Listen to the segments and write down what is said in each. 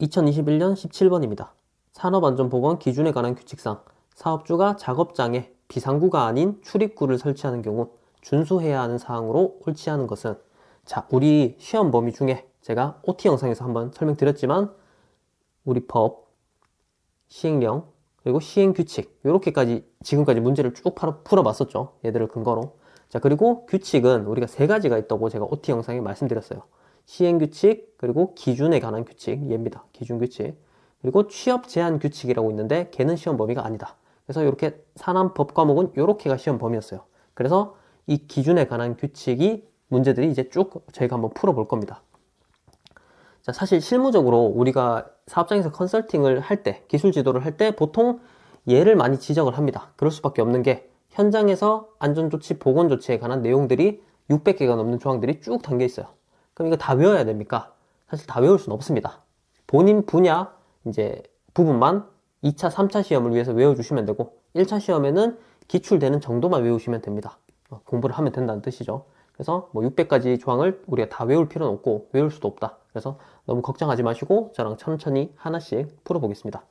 2021년 17번입니다. 산업안전보건 기준에 관한 규칙상 사업주가 작업장에 비상구가 아닌 출입구를 설치하는 경우 준수해야 하는 사항으로 옳지 않은 것은, 자, 우리 시험 범위 중에 제가 OT 영상에서 한번 설명드렸지만 우리 법, 시행령, 그리고 시행규칙, 이렇게까지 지금까지 문제를 쭉 풀어봤었죠. 얘들을 근거로. 자, 그리고 규칙은 우리가 세 가지가 있다고 제가 OT 영상에 말씀드렸어요. 시행규칙, 그리고 기준에 관한 규칙, 얘입니다. 기준규칙. 그리고 취업 제한 규칙이라고 있는데 걔는 시험 범위가 아니다. 그래서 이렇게 산업법 과목은 이렇게가 시험 범위였어요. 그래서 이 기준에 관한 규칙이 문제들이 이제 쭉 저희가 한번 풀어볼 겁니다. 자, 사실 실무적으로 우리가 사업장에서 컨설팅을 할 때, 기술 지도를 할 때 보통 얘를 많이 지적을 합니다. 그럴 수밖에 없는 게 현장에서 안전조치, 보건조치에 관한 내용들이 600개가 넘는 조항들이 쭉 담겨 있어요. 그럼 이거 다 외워야 됩니까? 사실 다 외울 수는 없습니다. 본인 분야 이제 부분만 2차, 3차 시험을 위해서 외워주시면 되고 1차 시험에는 기출되는 정도만 외우시면 됩니다. 공부를 하면 된다는 뜻이죠. 그래서 뭐 600가지 조항을 우리가 다 외울 필요는 없고 외울 수도 없다. 그래서 너무 걱정하지 마시고 저랑 천천히 하나씩 풀어보겠습니다.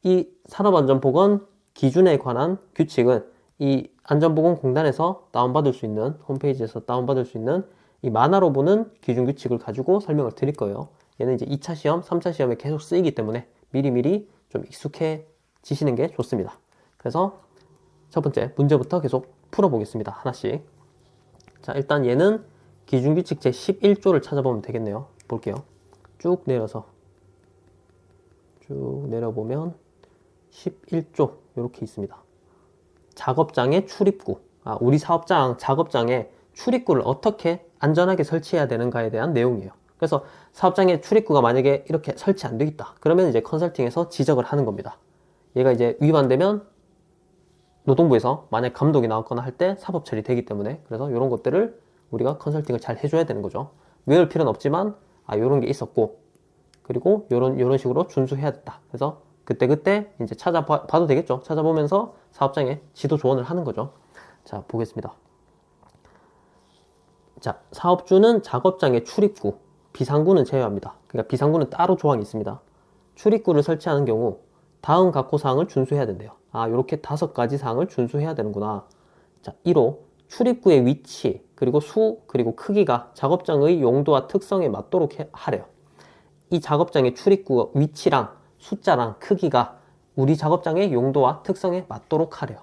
이 산업안전보건 기준에 관한 규칙은 이 안전보건공단에서 다운받을 수 있는, 홈페이지에서 다운받을 수 있는 이 만화로 보는 기준규칙을 가지고 설명을 드릴 거예요. 얘는 이제 2차 시험, 3차 시험에 계속 쓰이기 때문에 미리미리 좀 익숙해지시는 게 좋습니다. 그래서 첫 번째 문제부터 계속 풀어보겠습니다. 하나씩. 자, 일단 얘는 기준규칙 제11조를 찾아보면 되겠네요. 볼게요. 쭉 내려서 쭉 내려보면 11조 이렇게 있습니다. 작업장의 출입구. 우리 사업장 작업장에 출입구를 어떻게 안전하게 설치해야 되는가에 대한 내용이에요. 그래서 사업장에 출입구가 만약에 이렇게 설치 안 되어 있다. 그러면 이제 컨설팅에서 지적을 하는 겁니다. 얘가 이제 위반되면 노동부에서 만약 감독이 나왔거나 할 때 사법 처리되기 때문에, 그래서 이런 것들을 우리가 컨설팅을 잘 해줘야 되는 거죠. 외울 필요는 없지만 이런 게 있었고, 그리고 이런 식으로 준수해야 됐다. 그래서 그때 이제 찾아봐도 되겠죠. 찾아보면서 사업장에 지도 조언을 하는 거죠. 자, 보겠습니다. 자, 사업주는 작업장의 출입구, 비상구는 제외합니다. 그러니까 비상구는 따로 조항이 있습니다. 출입구를 설치하는 경우 다음 각호 사항을 준수해야 된대요. 이렇게 5가지 사항을 준수해야 되는구나. 자, 1호 출입구의 위치, 그리고 수, 그리고 크기가 작업장의 용도와 특성에 맞도록 하래요. 이 작업장의 출입구 위치랑 숫자랑 크기가 우리 작업장의 용도와 특성에 맞도록 하래요.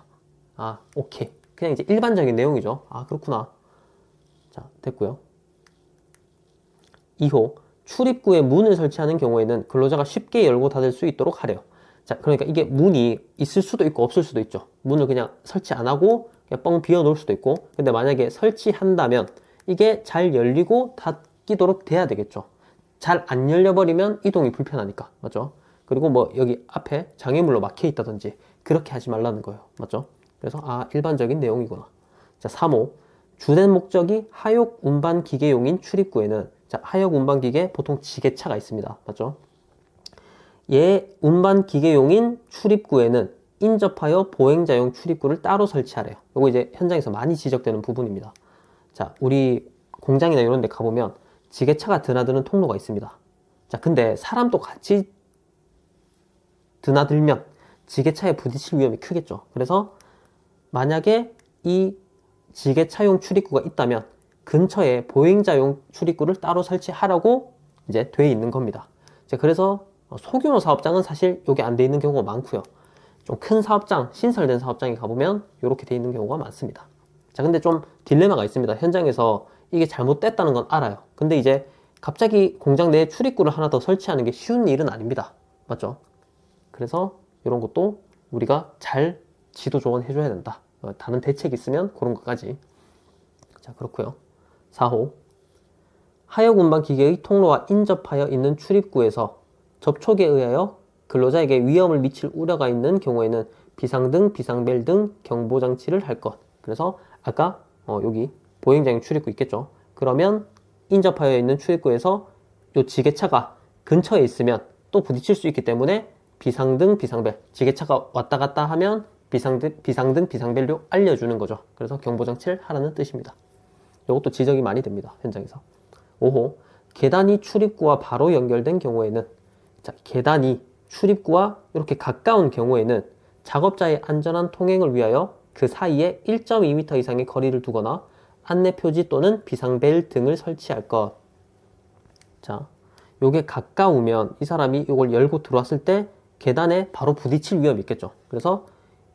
오케이. 그냥 이제 일반적인 내용이죠. 그렇구나. 자, 됐고요. 2호 출입구에 문을 설치하는 경우에는 근로자가 쉽게 열고 닫을 수 있도록 하래요. 자, 그러니까 이게 문이 있을 수도 있고 없을 수도 있죠. 문을 그냥 설치 안 하고 그냥 뻥 비워 놓을 수도 있고, 근데 만약에 설치한다면 이게 잘 열리고 닫히도록 돼야 되겠죠. 잘 안 열려버리면 이동이 불편하니까, 맞죠? 그리고 뭐 여기 앞에 장애물로 막혀 있다든지 그렇게 하지 말라는 거예요, 맞죠? 그래서 일반적인 내용이구나. 자, 3호 주된 목적이 하역 운반 기계용인 출입구에는, 자, 하역 운반 기계 보통 지게차가 있습니다, 맞죠? 얘 운반 기계용인 출입구에는 인접하여 보행자용 출입구를 따로 설치하래요. 이거 이제 현장에서 많이 지적되는 부분입니다. 자, 우리 공장이나 이런 데 가보면 지게차가 드나드는 통로가 있습니다. 자, 근데 사람도 같이 드나들면 지게차에 부딪힐 위험이 크겠죠. 그래서 만약에 이 지게차용 출입구가 있다면 근처에 보행자용 출입구를 따로 설치하라고 이제 돼 있는 겁니다. 자, 그래서 소규모 사업장은 사실 여기 안 돼 있는 경우가 많고요. 좀 큰 사업장, 신설된 사업장에 가보면 이렇게 돼 있는 경우가 많습니다. 자, 근데 좀 딜레마가 있습니다. 현장에서 이게 잘못됐다는 건 알아요. 근데 이제 갑자기 공장 내에 출입구를 하나 더 설치하는 게 쉬운 일은 아닙니다. 맞죠? 그래서 이런 것도 우리가 잘 지도 조언 해줘야 된다. 다른 대책이 있으면 그런 것까지. 자, 그렇고요. 4호 하역 운반 기계의 통로와 인접하여 있는 출입구에서 접촉에 의하여 근로자에게 위험을 미칠 우려가 있는 경우에는 비상등, 비상벨 등 경보장치를 할 것. 그래서 아까 여기 보행자용 출입구 있겠죠. 그러면 인접하여 있는 출입구에서 이 지게차가 근처에 있으면 또 부딪힐 수 있기 때문에 비상등, 비상벨, 지게차가 왔다 갔다 하면 비상등, 비상벨로 알려주는 거죠. 그래서 경보장치를 하라는 뜻입니다. 이것도 지적이 많이 됩니다, 현장에서. 5호 계단이 출입구와 바로 연결된 경우에는 자, 계단이 출입구와 이렇게 가까운 경우에는 작업자의 안전한 통행을 위하여 그 사이에 1.2m 이상의 거리를 두거나 안내 표지 또는 비상벨 등을 설치할 것. 자, 요게 가까우면 이 사람이 이걸 열고 들어왔을 때 계단에 바로 부딪힐 위험이 있겠죠. 그래서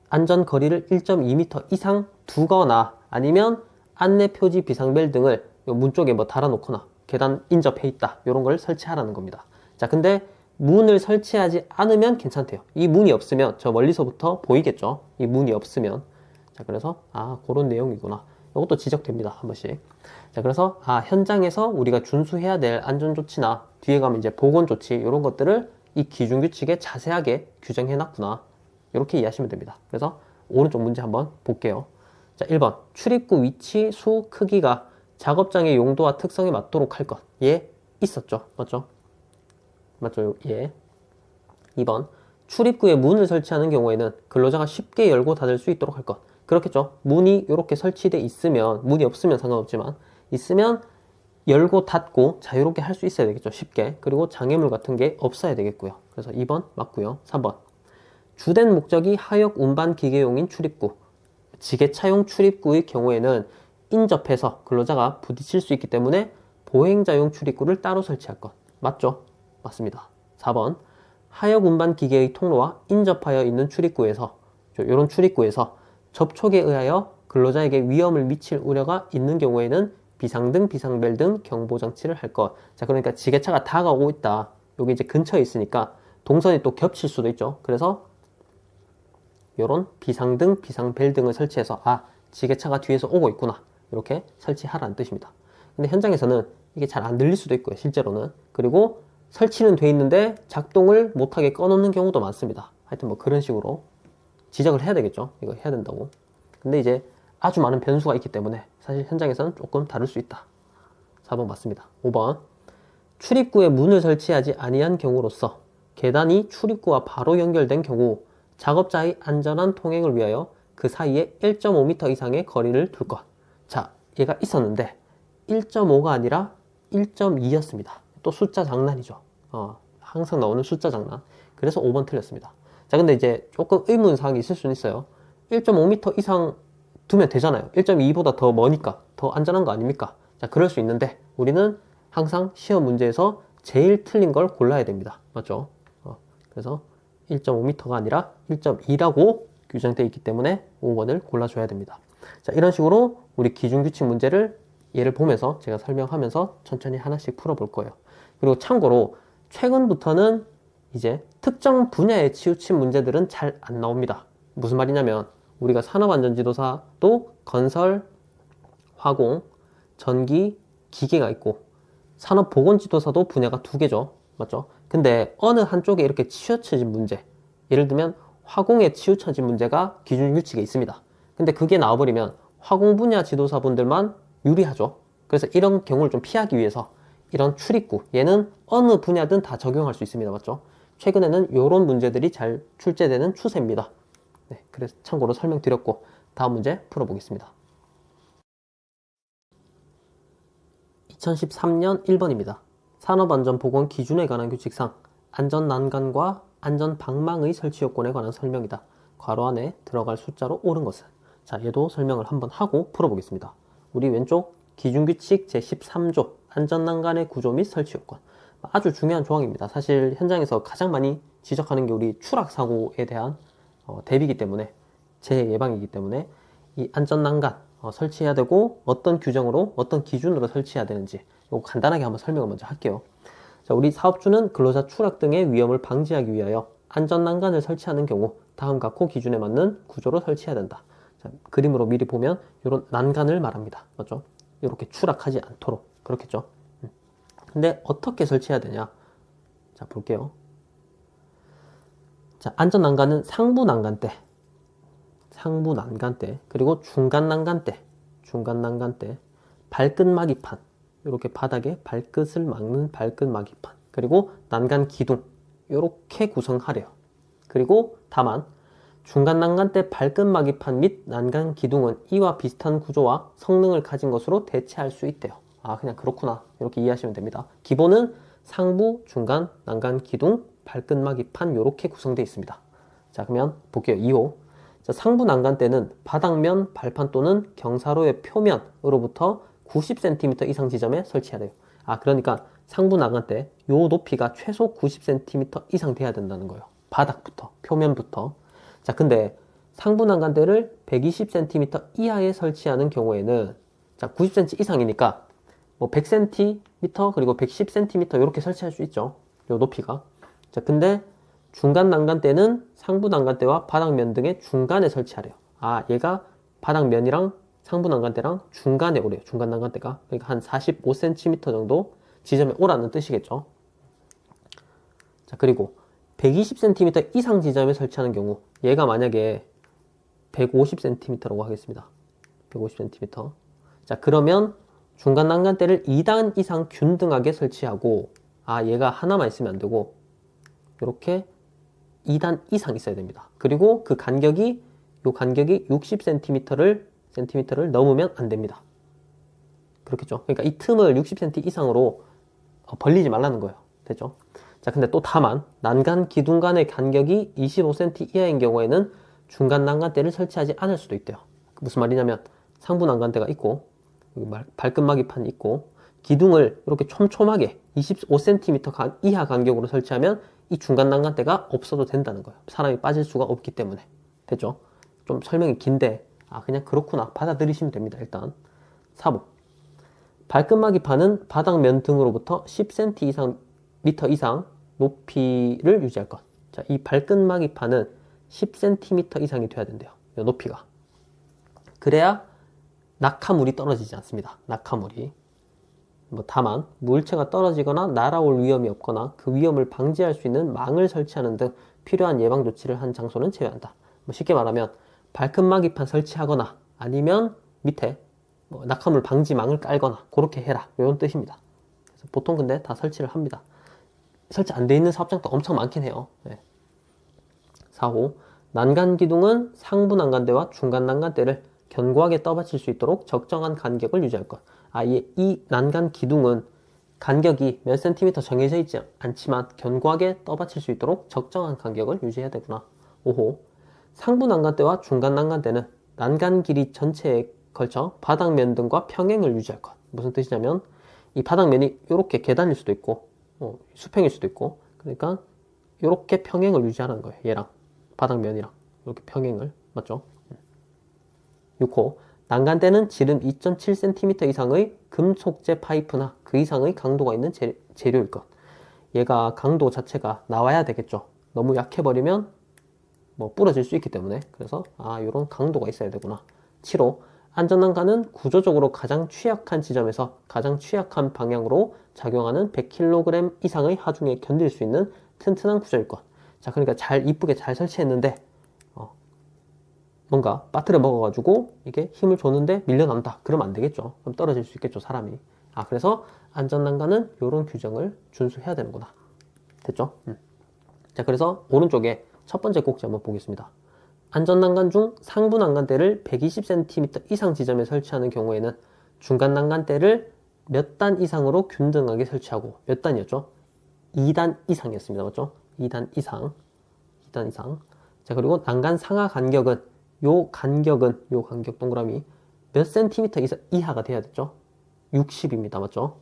안전 거리를 1.2m 이상 두거나 아니면 안내 표지 비상벨 등을 문 쪽에 뭐 달아놓거나 계단 인접해 있다 이런 걸 설치하라는 겁니다. 자, 근데 문을 설치하지 않으면 괜찮대요. 이 문이 없으면 저 멀리서부터 보이겠죠. 이 문이 없으면. 자, 그래서 그런 내용이구나. 이것도 지적됩니다. 한 번씩. 자, 그래서 현장에서 우리가 준수해야 될 안전조치나 뒤에 가면 이제 보건조치 이런 것들을 이 기준규칙에 자세하게 규정해 놨구나. 이렇게 이해하시면 됩니다. 그래서 오른쪽 문제 한번 볼게요. 자, 1번 출입구 위치, 수, 크기가 작업장의 용도와 특성에 맞도록 할 것. 예, 있었죠. 맞죠? 맞죠? 예. 2번 출입구에 문을 설치하는 경우에는 근로자가 쉽게 열고 닫을 수 있도록 할 것. 그렇겠죠. 문이 이렇게 설치돼 있으면, 문이 없으면 상관없지만 있으면 열고 닫고 자유롭게 할 수 있어야 되겠죠. 쉽게. 그리고 장애물 같은 게 없어야 되겠고요. 그래서 2번 맞고요. 3번 주된 목적이 하역 운반 기계용인 출입구, 지게차용 출입구의 경우에는 인접해서 근로자가 부딪힐 수 있기 때문에 보행자용 출입구를 따로 설치할 것. 맞죠? 맞습니다. 4번 하역 운반 기계의 통로와 인접하여 있는 출입구에서, 이런 출입구에서 접촉에 의하여 근로자에게 위험을 미칠 우려가 있는 경우에는 비상등, 비상벨 등 경보장치를 할 것. 자, 그러니까 지게차가 다가오고 있다. 여기 이제 근처에 있으니까 동선이 또 겹칠 수도 있죠. 그래서 이런 비상등, 비상벨 등을 설치해서 지게차가 뒤에서 오고 있구나. 이렇게 설치하라는 뜻입니다. 근데 현장에서는 이게 잘 안 들릴 수도 있고요. 실제로는. 그리고 설치는 돼 있는데 작동을 못하게 꺼놓는 경우도 많습니다. 하여튼 뭐 그런 식으로 지적을 해야 되겠죠. 이거 해야 된다고. 근데 이제 아주 많은 변수가 있기 때문에 사실 현장에서는 조금 다를 수 있다. 4번 맞습니다. 5번 출입구에 문을 설치하지 아니한 경우로서 계단이 출입구와 바로 연결된 경우 작업자의 안전한 통행을 위하여 그 사이에 1.5m 이상의 거리를 둘 것. 자, 얘가 있었는데 1.5가 아니라 1.2였습니다. 또 숫자 장난이죠. 항상 나오는 숫자 장난. 그래서 5번 틀렸습니다. 자, 근데 이제 조금 의문사항이 있을 수는 있어요. 1.5m 이상 두면 되잖아요. 1.2보다 더 머니까 더 안전한 거 아닙니까? 자, 그럴 수 있는데 우리는 항상 시험 문제에서 제일 틀린 걸 골라야 됩니다. 맞죠? 그래서 1.5m가 아니라 1.2라고 규정되어 있기 때문에 5번을 골라줘야 됩니다. 자, 이런 식으로 우리 기준규칙 문제를 예를 보면서 제가 설명하면서 천천히 하나씩 풀어볼 거예요. 그리고 참고로 최근부터는 이제 특정 분야에 치우친 문제들은 잘 안 나옵니다. 무슨 말이냐면 우리가 산업안전지도사도 건설, 화공, 전기, 기계가 있고 산업보건지도사도 분야가 2개죠. 맞죠? 근데 어느 한쪽에 이렇게 치우쳐진 문제, 예를 들면 화공에 치우쳐진 문제가 기준규칙에 있습니다. 근데 그게 나와버리면 화공 분야 지도사분들만 유리하죠. 그래서 이런 경우를 좀 피하기 위해서 이런 출입구, 얘는 어느 분야든 다 적용할 수 있습니다. 맞죠? 최근에는 이런 문제들이 잘 출제되는 추세입니다. 네, 그래서 참고로 설명드렸고 다음 문제 풀어보겠습니다. 2013년 1번입니다. 산업안전보건 기준에 관한 규칙상 안전난간과 안전방망의 설치 요건에 관한 설명이다. 괄호 안에 들어갈 숫자로 옳은 것은? 자, 얘도 설명을 한번 하고 풀어보겠습니다. 우리 왼쪽 기준규칙 제13조 안전난간의 구조 및 설치 요건. 아주 중요한 조항입니다. 사실 현장에서 가장 많이 지적하는 게 우리 추락사고에 대한 대비이기 때문에, 재해 예방이기 때문에 이 안전난간 설치해야 되고 어떤 규정으로 어떤 기준으로 설치해야 되는지 이거 간단하게 한번 설명을 먼저 할게요. 자, 우리 사업주는 근로자 추락 등의 위험을 방지하기 위하여 안전난간을 설치하는 경우 다음과 같고 기준에 맞는 구조로 설치해야 된다. 자, 그림으로 미리 보면 이런 난간을 말합니다. 맞죠? 이렇게 추락하지 않도록. 그렇겠죠? 근데 어떻게 설치해야 되냐? 자, 볼게요. 자, 안전난간은 상부 난간대, 그리고 중간 난간대, 발끝 마기판, 이렇게 바닥에 발끝을 막는 발끝 마기판, 그리고 난간 기둥, 이렇게 구성하래요. 그리고 다만 중간 난간대 발끝 마기판 및 난간 기둥은 이와 비슷한 구조와 성능을 가진 것으로 대체할 수 있대요. 그냥 그렇구나. 이렇게 이해하시면 됩니다. 기본은 상부, 중간, 난간 기둥, 발끝막이판 요렇게 구성되어 있습니다. 자, 그러면 볼게요. 2호. 자, 상부 난간대는 바닥면, 발판 또는 경사로의 표면으로부터 90cm 이상 지점에 설치해야 돼요. 아, 그러니까 상부 난간대 요 높이가 최소 90cm 이상 돼야 된다는 거예요. 바닥부터, 표면부터. 자, 근데 상부 난간대를 120cm 이하에 설치하는 경우에는 자, 90cm 이상이니까 뭐 100cm 그리고 110cm 이렇게 설치할 수 있죠. 요 높이가. 자, 근데 중간 난간대는 상부 난간대와 바닥면 등의 중간에 설치하래요. 아, 얘가 바닥면이랑 상부 난간대랑 중간에 오래요. 중간 난간대가. 그러니까 한 45cm 정도 지점에 오라는 뜻이겠죠. 자, 그리고 120cm 이상 지점에 설치하는 경우 얘가 만약에 150cm라고 하겠습니다. 150cm. 자, 그러면 중간 난간대를 2단 이상 균등하게 설치하고 아, 얘가 하나만 있으면 안 되고 이렇게 2단 이상 있어야 됩니다. 그리고 그 간격이 요 간격이 60cm를 넘으면 안 됩니다. 그렇겠죠. 그러니까 이 틈을 60cm 이상으로 벌리지 말라는 거예요. 됐죠? 자, 근데 또 다만 난간 기둥 간의 간격이 25cm 이하인 경우에는 중간 난간대를 설치하지 않을 수도 있대요. 무슨 말이냐면 상부 난간대가 있고 발끝막이판이 있고 기둥을 이렇게 촘촘하게 25cm 이하 간격으로 설치하면 이 중간 난간대가 없어도 된다는 거예요. 사람이 빠질 수가 없기 때문에. 됐죠? 좀 설명이 긴데 그냥 그렇구나 받아들이시면 됩니다. 일단 4번 발끝막이판은 바닥면 등으로부터 10cm 이상 높이를 유지할 것. 자, 이 발끝막이판은 10cm 이상이 돼야 된대요. 이 높이가. 그래야 낙하물이 떨어지지 않습니다. 낙하물이. 다만 물체가 떨어지거나 날아올 위험이 없거나 그 위험을 방지할 수 있는 망을 설치하는 등 필요한 예방 조치를 한 장소는 제외한다. 쉽게 말하면 발끝막이판 설치하거나 아니면 밑에 낙하물 방지망을 깔거나 그렇게 해라 이런 뜻입니다. 그래서 보통 근데 다 설치를 합니다. 설치 안 돼 있는 사업장도 엄청 많긴 해요. 네. 4호 난간 기둥은 상부 난간대와 중간 난간대를 견고하게 떠받칠 수 있도록 적정한 간격을 유지할 것. 이 난간 기둥은 간격이 몇 센티미터 정해져 있지 않지만 견고하게 떠받칠 수 있도록 적정한 간격을 유지해야 되구나. 5호 상부 난간대와 중간 난간대는 난간 길이 전체에 걸쳐 바닥면 등과 평행을 유지할 것. 무슨 뜻이냐면 이 바닥면이 이렇게 계단일 수도 있고 수평일 수도 있고 그러니까 이렇게 평행을 유지하는 거예요. 얘랑 바닥면이랑 이렇게 평행을. 맞죠? 6호 난간대는 지름 2.7cm 이상의 금속재 파이프나 그 이상의 강도가 있는 재료일 것. 얘가 강도 자체가 나와야 되겠죠. 너무 약해버리면 부러질 수 있기 때문에. 그래서 이런 강도가 있어야 되구나. 7호 안전난간은 구조적으로 가장 취약한 지점에서 가장 취약한 방향으로 작용하는 100kg 이상의 하중에 견딜 수 있는 튼튼한 구조일 것. 자, 그러니까 이쁘게 잘 설치했는데 뭔가 빠트려 먹어가지고 이게 힘을 줬는데 밀려난다. 그러면 안 되겠죠. 그럼 떨어질 수 있겠죠, 사람이. 그래서 안전난간은 이런 규정을 준수해야 되는구나. 됐죠? 자, 그래서 오른쪽에 첫 번째 꼭지 한번 보겠습니다. 안전난간 중 상부 난간대를 120cm 이상 지점에 설치하는 경우에는 중간 난간대를 몇 단 이상으로 균등하게 설치하고 몇 단이었죠? 2단 이상이었습니다. 맞죠? 2단 이상. 자, 그리고 난간 상하 간격은 요 간격 동그라미 몇 센티미터 이하가 돼야 됐죠? 60입니다. 맞죠?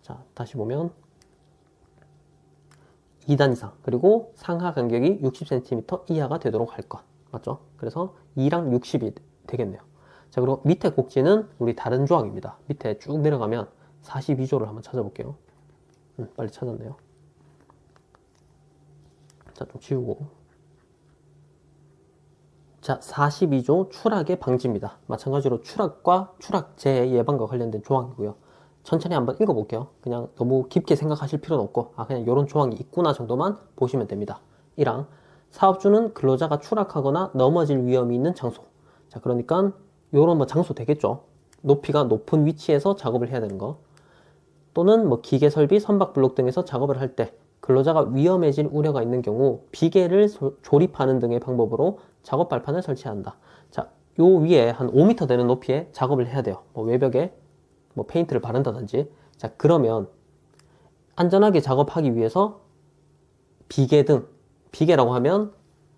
자, 다시 보면 2단 이상 그리고 상하 간격이 60cm 이하가 되도록 할 것. 맞죠? 그래서 2랑 60이 되겠네요. 자, 그리고 밑에 꼭지는 우리 다른 조항입니다. 밑에 쭉 내려가면 42조를 한번 찾아볼게요. 빨리 찾았네요. 자, 좀 지우고. 자, 42조 추락의 방지입니다. 마찬가지로 추락과 추락재해 예방과 관련된 조항이고요. 천천히 한번 읽어볼게요. 그냥 너무 깊게 생각하실 필요는 없고 그냥 이런 조항이 있구나 정도만 보시면 됩니다. 1항 사업주는 근로자가 추락하거나 넘어질 위험이 있는 장소. 자, 그러니까 이런 장소 되겠죠. 높이가 높은 위치에서 작업을 해야 되는 거. 또는 기계 설비, 선박 블록 등에서 작업을 할 때 근로자가 위험해질 우려가 있는 경우 비계를 조립하는 등의 방법으로 작업 발판을 설치한다. 자, 요 위에 한 5m 되는 높이에 작업을 해야 돼요. 외벽에 페인트를 바른다든지. 자, 그러면 안전하게 작업하기 위해서 비계 등, 비계라고 하면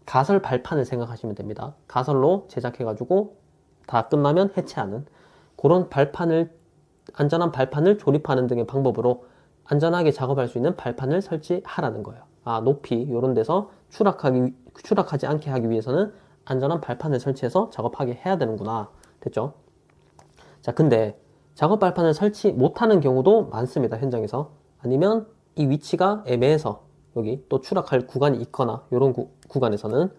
가설 발판을 생각하시면 됩니다. 가설로 제작해가지고 다 끝나면 해체하는 그런 발판을, 안전한 발판을 조립하는 등의 방법으로 안전하게 작업할 수 있는 발판을 설치하라는 거예요. 높이 이런 데서 추락하지 않게 하기 위해서는 안전한 발판을 설치해서 작업하게 해야 되는구나. 됐죠? 자, 근데 작업 발판을 설치 못하는 경우도 많습니다. 현장에서. 아니면 이 위치가 애매해서 여기 또 추락할 구간이 있거나 이런 구간에서는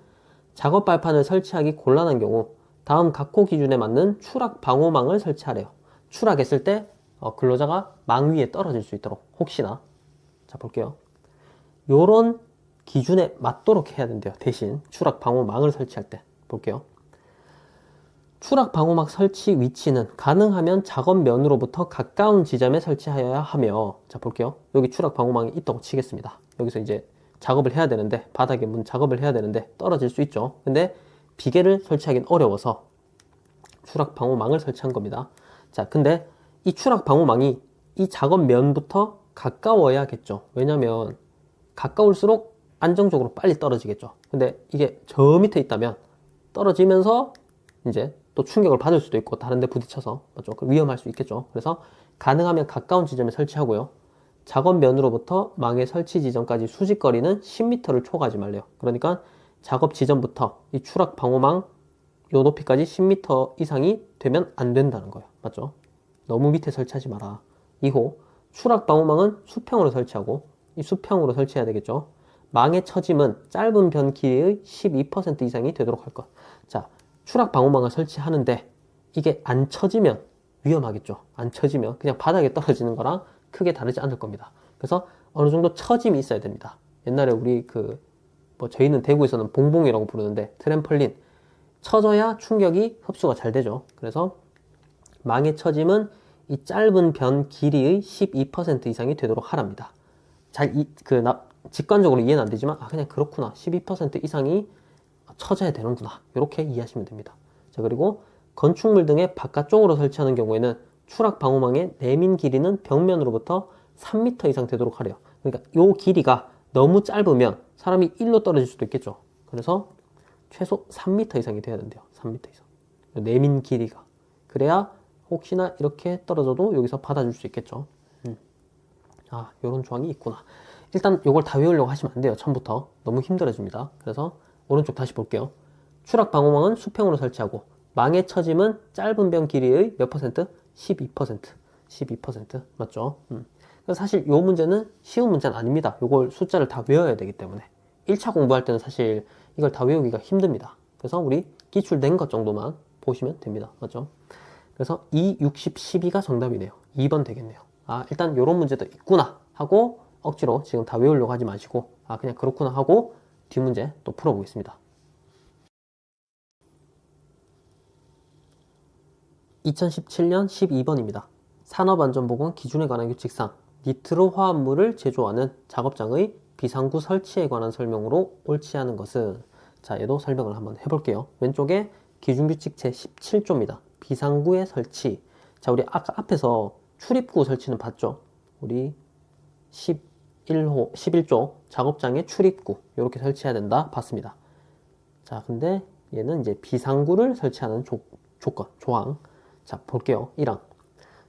작업 발판을 설치하기 곤란한 경우 다음 각호 기준에 맞는 추락 방호망을 설치하래요. 추락했을 때 근로자가 망 위에 떨어질 수 있도록 혹시나. 자, 볼게요. 요런 기준에 맞도록 해야 된대요. 대신 추락 방호망을 설치할 때 볼게요. 추락 방호막 설치 위치는 가능하면 작업면으로부터 가까운 지점에 설치하여야 하며, 자, 볼게요. 여기 추락 방호망이 있다고 치겠습니다. 여기서 이제 작업을 해야 되는데, 바닥에 문 작업을 해야 되는데 떨어질 수 있죠. 근데 비계를 설치하기는 어려워서 추락 방호망을 설치한 겁니다. 자, 근데 이 추락 방호망이 이 작업면부터 가까워야겠죠. 왜냐면 가까울수록 안정적으로 빨리 떨어지겠죠. 근데 이게 저 밑에 있다면 떨어지면서 이제 또 충격을 받을 수도 있고 다른 데 부딪혀서, 맞죠? 위험할 수 있겠죠. 그래서 가능하면 가까운 지점에 설치하고요. 작업면으로부터 망의 설치 지점까지 수직거리는 10m를 초과하지 말래요. 그러니까 작업 지점부터 이 추락 방호망 요 높이까지 10m 이상이 되면 안 된다는 거예요. 맞죠? 너무 밑에 설치하지 마라. 2호, 추락 방호망은 수평으로 설치하고, 이 수평으로 설치해야 되겠죠. 망의 처짐은 짧은 변 길이의 12% 이상이 되도록 할 것. 자, 추락 방호망을 설치하는데 이게 안 처지면 위험하겠죠. 안 처지면 그냥 바닥에 떨어지는 거랑 크게 다르지 않을 겁니다. 그래서 어느 정도 처짐이 있어야 됩니다. 옛날에 우리 저희는 대구에서는 봉봉이라고 부르는데 트램펄린, 처져야 충격이 흡수가 잘 되죠. 그래서 망의 처짐은 이 짧은 변 길이의 12% 이상이 되도록 하랍니다. 직관적으로 이해는 안 되지만 그냥 그렇구나, 12% 이상이 처져야 되는구나, 이렇게 이해하시면 됩니다. 자, 그리고 건축물 등의 바깥쪽으로 설치하는 경우에는 추락 방호망의 내민 길이는 벽면으로부터 3m 이상 되도록 하래요. 그러니까 이 길이가 너무 짧으면 사람이 일로 떨어질 수도 있겠죠. 그래서 최소 3m 이상이 돼야 된대요. 3m 이상. 내민 길이가. 그래야 혹시나 이렇게 떨어져도 여기서 받아줄 수 있겠죠. 요런 조항이 있구나. 일단 이걸 다 외우려고 하시면 안 돼요. 처음부터. 너무 힘들어집니다. 그래서 오른쪽 다시 볼게요. 추락 방호망은 수평으로 설치하고, 망의 처짐은 짧은 변 길이의 몇 퍼센트? 12%. 12%. 맞죠? 그래서 사실 이 문제는 쉬운 문제는 아닙니다. 이걸 숫자를 다 외워야 되기 때문에. 1차 공부할 때는 사실 이걸 다 외우기가 힘듭니다. 그래서 우리 기출된 것 정도만 보시면 됩니다. 맞죠? 그래서 2, 60, 12가 정답이네요. 2번 되겠네요. 일단 이런 문제도 있구나 하고 억지로 지금 다 외우려고 하지 마시고, 그냥 그렇구나 하고 뒷 문제 또 풀어보겠습니다. 2017년 12번입니다. 산업안전보건 기준에 관한 규칙상 니트로 화합물을 제조하는 작업장의 비상구 설치에 관한 설명으로 옳지 않은 것은, 자, 얘도 설명을 한번 해볼게요. 왼쪽에 기준규칙 제17조입니다. 비상구의 설치. 자, 우리 아까 앞에서 출입구 설치는 봤죠? 우리 11조 작업장의 출입구 이렇게 설치해야 된다 봤습니다. 자, 근데 얘는 이제 비상구를 설치하는 조건, 조항. 자, 볼게요. 1항.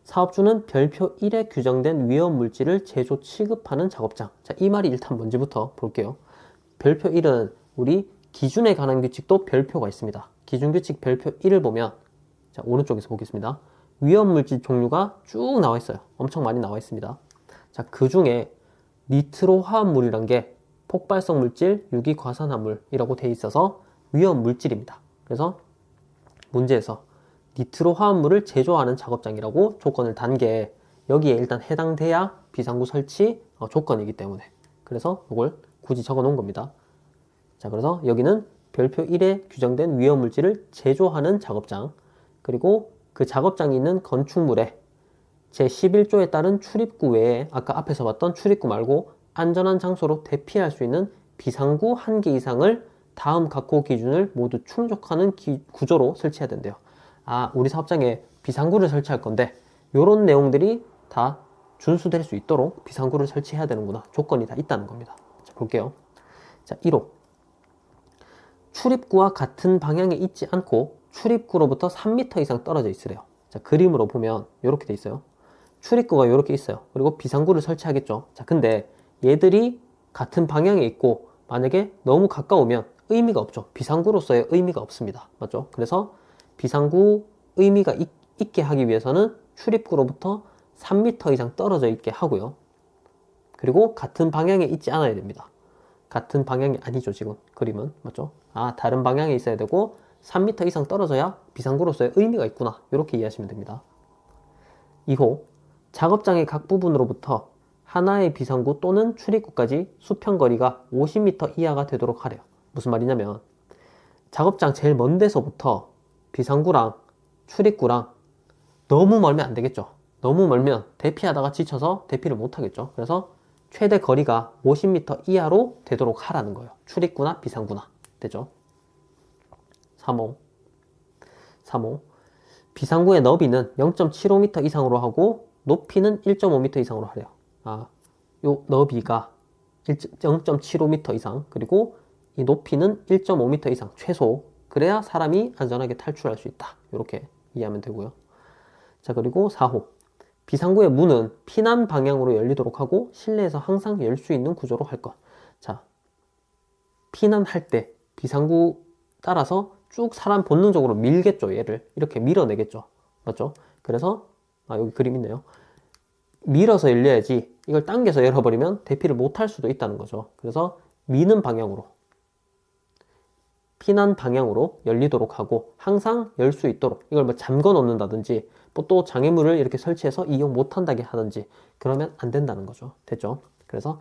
사업주는 별표 1에 규정된 위험 물질을 제조 취급하는 작업장. 자, 이 말이 일단 뭔지부터 볼게요. 별표 1은 우리 기준에 관한 규칙도 별표가 있습니다. 기준규칙 별표 1을 보면, 자, 오른쪽에서 보겠습니다. 위험 물질 종류가 쭉 나와 있어요. 엄청 많이 나와 있습니다. 자, 그 중에 니트로 화합물이란 게 폭발성 물질, 유기과산화물이라고 돼 있어서 위험 물질입니다. 그래서 문제에서 니트로 화합물을 제조하는 작업장이라고 조건을 단 게 여기에 일단 해당돼야 비상구 설치 조건이기 때문에, 그래서 이걸 굳이 적어 놓은 겁니다. 자, 그래서 여기는 별표 1에 규정된 위험 물질을 제조하는 작업장, 그리고 그 작업장이 있는 건축물에 제11조에 따른 출입구 외에 아까 앞에서 봤던 출입구 말고 안전한 장소로 대피할 수 있는 비상구 1개 이상을 다음 각호 기준을 모두 충족하는 구조로 설치해야 된대요. 우리 사업장에 비상구를 설치할 건데 이런 내용들이 다 준수될 수 있도록 비상구를 설치해야 되는구나. 조건이 다 있다는 겁니다. 자, 볼게요. 자, 1호. 출입구와 같은 방향에 있지 않고 출입구로부터 3m 이상 떨어져 있으래요. 자, 그림으로 보면 이렇게 돼 있어요. 출입구가 이렇게 있어요. 그리고 비상구를 설치하겠죠. 자, 근데 얘들이 같은 방향에 있고 만약에 너무 가까우면 의미가 없죠. 비상구로서의 의미가 없습니다. 맞죠? 그래서 비상구 의미가 있게 하기 위해서는 출입구로부터 3m 이상 떨어져 있게 하고요. 그리고 같은 방향에 있지 않아야 됩니다. 같은 방향이 아니죠, 지금 그림은. 맞죠? 아, 다른 방향에 있어야 되고 3m 이상 떨어져야 비상구로서의 의미가 있구나. 이렇게 이해하시면 됩니다. 2호, 작업장의 각 부분으로부터 하나의 비상구 또는 출입구까지 수평거리가 50m 이하가 되도록 하래요. 무슨 말이냐면 작업장 제일 먼 데서부터 비상구랑 출입구랑 너무 멀면 안 되겠죠. 너무 멀면 대피하다가 지쳐서 대피를 못 하겠죠. 그래서 최대 거리가 50m 이하로 되도록 하라는 거예요. 출입구나 비상구나. 되죠? 3호. 비상구의 너비는 0.75m 이상으로 하고 높이는 1.5m 이상으로 하래요. 아, 요 너비가 0.75m 이상, 그리고 이 높이는 1.5m 이상 최소. 그래야 사람이 안전하게 탈출할 수 있다. 이렇게 이해하면 되고요. 자, 그리고 4호. 비상구의 문은 피난 방향으로 열리도록 하고 실내에서 항상 열 수 있는 구조로 할 것. 자, 피난할 때 비상구 따라서 쭉 사람 본능적으로 밀겠죠. 얘를 이렇게 밀어내겠죠. 맞죠? 그래서 여기 그림 있네요. 밀어서 열려야지 이걸 당겨서 열어버리면 대피를 못할 수도 있다는 거죠. 그래서 미는 방향으로, 피난 방향으로 열리도록 하고 항상 열 수 있도록, 이걸 뭐 잠궈 놓는다든지 뭐 또 장애물을 이렇게 설치해서 이용 못한다게 하든지 그러면 안 된다는 거죠. 됐죠? 그래서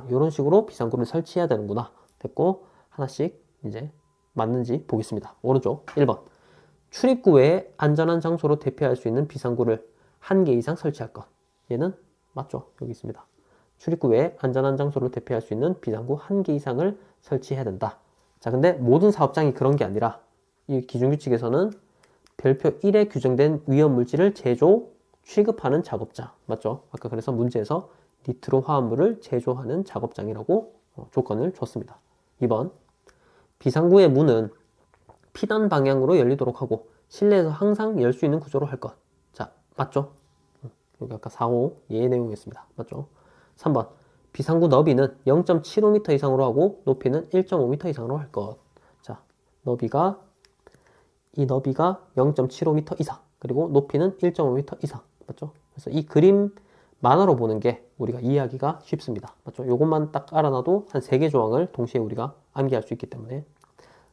이런 식으로 비상구를 설치해야 되는구나. 됐고, 하나씩 이제 맞는지 보겠습니다. 오른쪽 1번. 출입구 외에 안전한 장소로 대피할 수 있는 비상구를 1개 이상 설치할 것. 얘는 맞죠? 여기 있습니다. 출입구 외에 안전한 장소로 대피할 수 있는 비상구 1개 이상을 설치해야 된다. 자, 근데 모든 사업장이 그런 게 아니라 이 기준규칙에서는 별표 1에 규정된 위험물질을 제조, 취급하는 작업장. 맞죠? 아까 그래서 문제에서 니트로 화합물을 제조하는 작업장이라고 조건을 줬습니다. 2번. 비상구의 문은 피난 방향으로 열리도록 하고 실내에서 항상 열 수 있는 구조로 할 것. 자, 맞죠? 여기 아까 4호 얘의 내용이었습니다. 맞죠? 3번. 비상구 너비는 0.75m 이상으로 하고 높이는 1.5m 이상으로 할 것. 자, 이 너비가 0.75m 이상, 그리고 높이는 1.5m 이상. 맞죠? 그래서 이 그림 만화로 보는 게 우리가 이해하기가 쉽습니다. 맞죠? 요것만 딱 알아놔도 한 3개 조항을 동시에 우리가 암기할 수 있기 때문에.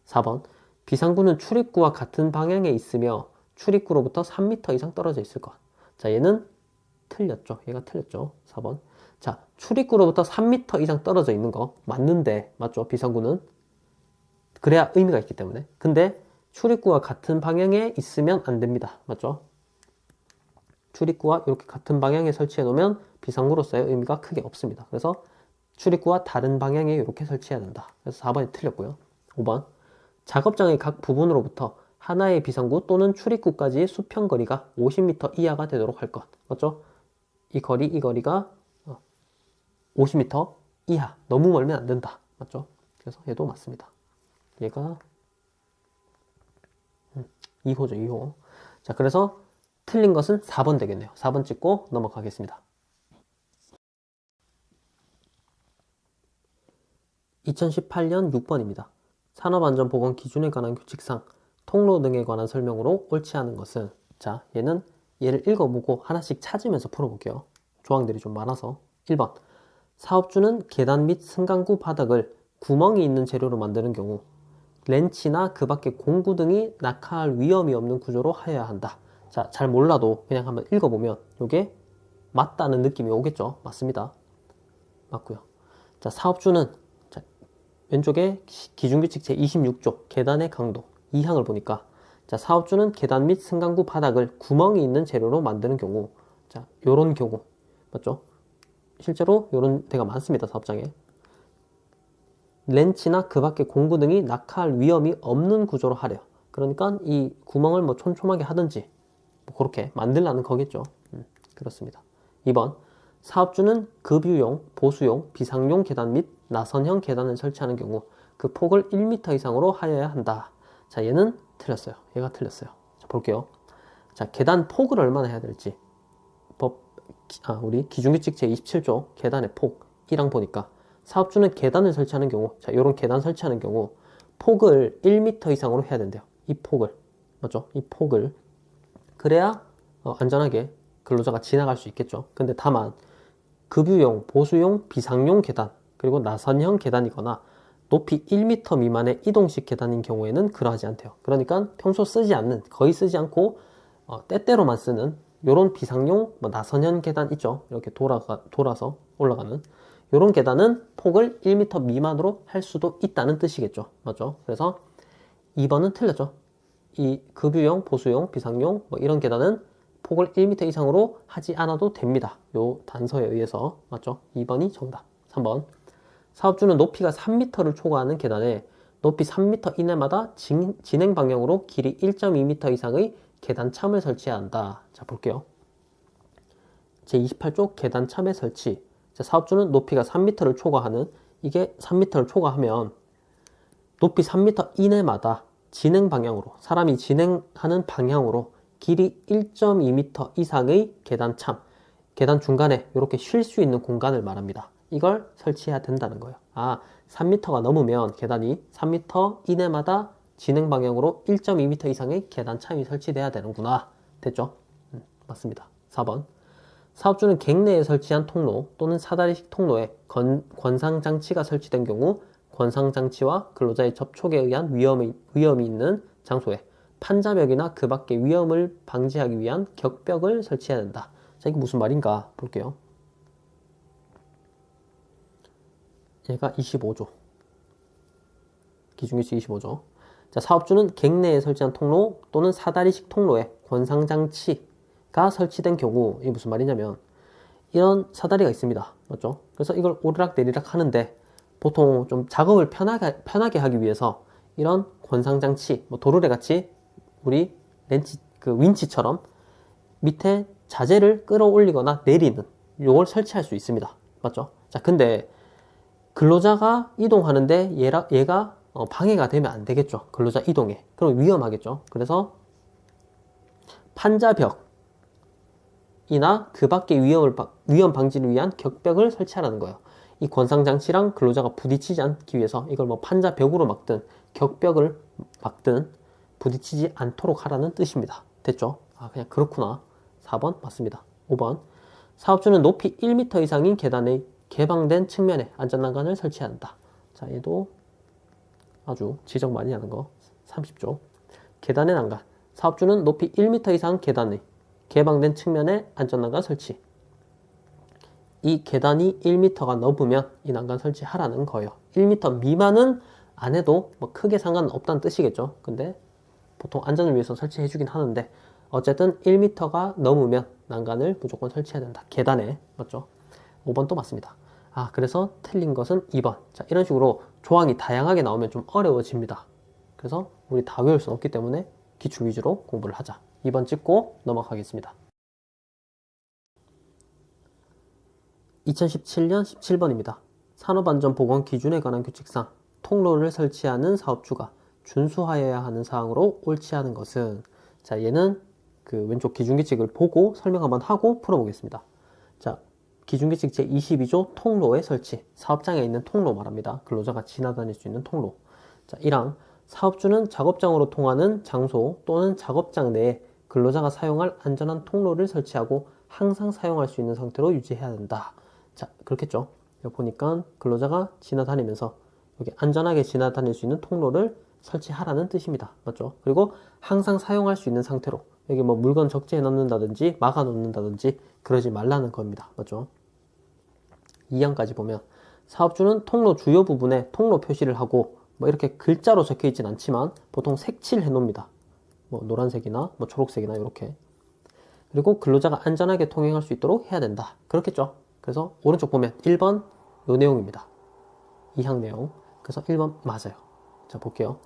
4번. 비상구는 출입구와 같은 방향에 있으며 출입구로부터 3m 이상 떨어져 있을 것. 자, 얘는 틀렸죠. 얘가 틀렸죠. 4번. 자, 출입구로부터 3m 이상 떨어져 있는 거 맞는데, 맞죠? 비상구는. 그래야 의미가 있기 때문에. 근데 출입구와 같은 방향에 있으면 안 됩니다. 맞죠? 출입구와 이렇게 같은 방향에 설치해 놓으면 비상구로서의 의미가 크게 없습니다. 그래서 출입구와 다른 방향에 이렇게 설치해야 된다. 그래서 4번이 틀렸고요. 5번. 작업장의 각 부분으로부터 하나의 비상구 또는 출입구까지의 수평거리가 50m 이하가 되도록 할 것. 맞죠? 이 거리가 50m 이하. 너무 멀면 안 된다. 맞죠? 그래서 얘도 맞습니다. 얘가 2호죠, 2호. 자, 그래서 틀린 것은 4번 되겠네요. 4번 찍고 넘어가겠습니다. 2018년 6번입니다. 산업안전보건 기준에 관한 규칙상 통로 등에 관한 설명으로 옳지 않은 것은, 자, 얘를 읽어보고 하나씩 찾으면서 풀어볼게요. 조항들이 좀 많아서. 1번. 사업주는 계단 및 승강구 바닥을 구멍이 있는 재료로 만드는 경우 렌치나 그 밖의 공구 등이 낙하할 위험이 없는 구조로 하여야 한다. 자, 잘 몰라도 그냥 한번 읽어보면 이게 맞다는 느낌이 오겠죠? 맞습니다. 맞고요. 자, 사업주는, 자, 왼쪽에 기준규칙 제26조 계단의 강도 2항을 보니까, 자, 사업주는 계단 및 승강구 바닥을 구멍이 있는 재료로 만드는 경우, 자, 요런 경우 맞죠? 실제로 요런 데가 많습니다. 사업장에. 렌치나 그 밖의 공구 등이 낙하할 위험이 없는 구조로 하래요. 그러니까 이 구멍을 뭐 촘촘하게 하든지 뭐 그렇게 만들라는 거겠죠. 그렇습니다. 2번. 사업주는 급유용, 보수용, 비상용 계단 및 나선형 계단을 설치하는 경우 그 폭을 1m 이상으로 하여야 한다. 자, 얘는 틀렸어요. 얘가 틀렸어요. 자, 볼게요. 자, 계단 폭을 얼마나 해야 될지. 우리 기준규칙 제27조 계단의 폭이랑 보니까 사업주는 계단을 설치하는 경우, 자, 요런 계단 설치하는 경우 폭을 1m 이상으로 해야 된대요. 이 폭을. 맞죠? 이 폭을. 그래야 안전하게 근로자가 지나갈 수 있겠죠. 근데 다만 급유용, 보수용, 비상용 계단, 그리고 나선형 계단이거나 높이 1m 미만의 이동식 계단인 경우에는 그러하지 않대요. 그러니까 평소 쓰지 않는, 거의 쓰지 않고 때때로만 쓰는 요런 비상용 나선형 계단 있죠. 이렇게 돌아서 올라가는 요런 계단은 폭을 1m 미만으로 할 수도 있다는 뜻이겠죠. 맞죠? 그래서 2번은 틀렸죠. 이 급유용, 보수용, 비상용 이런 계단은 폭을 1m 이상으로 하지 않아도 됩니다. 요 단서에 의해서. 맞죠? 2번이 정답. 3번. 사업주는 높이가 3m를 초과하는 계단에 높이 3m 이내마다 진행 방향으로 길이 1.2m 이상의 계단참을 설치해야 한다. 자, 볼게요. 제28조 계단참의 설치. 자, 사업주는 높이가 3m를 초과하는, 이게 3m를 초과하면 높이 3m 이내마다 진행 방향으로, 사람이 진행하는 방향으로 길이 1.2m 이상의 계단참, 계단 중간에 이렇게 쉴 수 있는 공간을 말합니다. 이걸 설치해야 된다는 거예요. 3m가 넘으면 계단이 3m 이내마다 진행 방향으로 1.2m 이상의 계단참이 설치돼야 되는구나. 됐죠? 맞습니다. 4번. 사업주는 객내에 설치한 통로 또는 사다리식 통로에 권상장치가 설치된 경우 권상장치와 근로자의 접촉에 의한 위험이 있는 장소에 판자벽이나 그 밖의 위험을 방지하기 위한 격벽을 설치해야 된다. 자, 이게 무슨 말인가 볼게요. 얘가 25조. 기준규칙 25조. 자, 사업주는 객내에 설치한 통로 또는 사다리식 통로에 권상장치가 설치된 경우, 이게 무슨 말이냐면 이런 사다리가 있습니다. 맞죠? 그래서 이걸 오르락 내리락 하는데 보통 좀 작업을 편하게 하기 위해서 이런 권상장치, 도르래 같이 우리 윈치처럼 밑에 자재를 끌어올리거나 내리는 요걸 설치할 수 있습니다. 맞죠? 자, 근데 근로자가 이동하는데 얘가 방해가 되면 안 되겠죠. 근로자 이동에. 그럼 위험하겠죠. 그래서 판자벽이나 그 밖의 위험 방지를 위한 격벽을 설치하라는 거예요. 이 권상장치랑 근로자가 부딪히지 않기 위해서 이걸 판자벽으로 막든 격벽을 막든 부딪히지 않도록 하라는 뜻입니다. 됐죠? 그냥 그렇구나. 4번 맞습니다. 5번. 사업주는 높이 1m 이상인 계단의 개방된 측면에 안전난간을 설치해야 한다. 자, 얘도 아주 지적 많이 하는 거. 30조. 계단의 난간. 사업주는 높이 1m 이상 계단의 개방된 측면에 안전난간 설치. 이 계단이 1m가 넘으면 이 난간 설치하라는 거예요. 1m 미만은 안 해도 크게 상관없다는 뜻이겠죠. 근데 보통 안전을 위해서 설치해 주긴 하는데 어쨌든 1m가 넘으면 난간을 무조건 설치해야 된다. 계단에. 맞죠? 5번 또 맞습니다. 그래서 틀린 것은 2번. 자, 이런 식으로 조항이 다양하게 나오면 좀 어려워집니다. 그래서 우리 다 외울 수는 없기 때문에 기출 위주로 공부를 하자. 2번 찍고 넘어가겠습니다. 2017년 17번입니다. 산업안전보건 기준에 관한 규칙상 통로를 설치하는 사업주가 준수하여야 하는 사항으로 옳지 않은 것은, 자, 얘는 그 왼쪽 기준규칙을 보고 설명 한번 하고 풀어보겠습니다. 자, 기준규칙 제22조 통로의 설치, 사업장에 있는 통로 말합니다. 근로자가 지나다닐 수 있는 통로. 자, 1항 사업주는 작업장으로 통하는 장소 또는 작업장 내에 근로자가 사용할 안전한 통로를 설치하고 항상 사용할 수 있는 상태로 유지해야 된다. 자, 그렇겠죠. 여기 보니까 근로자가 지나다니면서 여기 안전하게 지나다닐 수 있는 통로를 설치하라는 뜻입니다. 맞죠? 그리고 항상 사용할 수 있는 상태로, 여기 물건 적재해 놓는다든지 막아 놓는다든지 그러지 말라는 겁니다. 맞죠? 2항까지 보면 사업주는 통로 주요 부분에 통로 표시를 하고 이렇게 글자로 적혀 있진 않지만 보통 색칠해 놓습니다. 노란색이나 초록색이나 이렇게. 그리고 근로자가 안전하게 통행할 수 있도록 해야 된다. 그렇겠죠? 그래서 오른쪽 보면 1번 요 내용입니다. 2항 내용. 그래서 1번 맞아요. 자, 볼게요.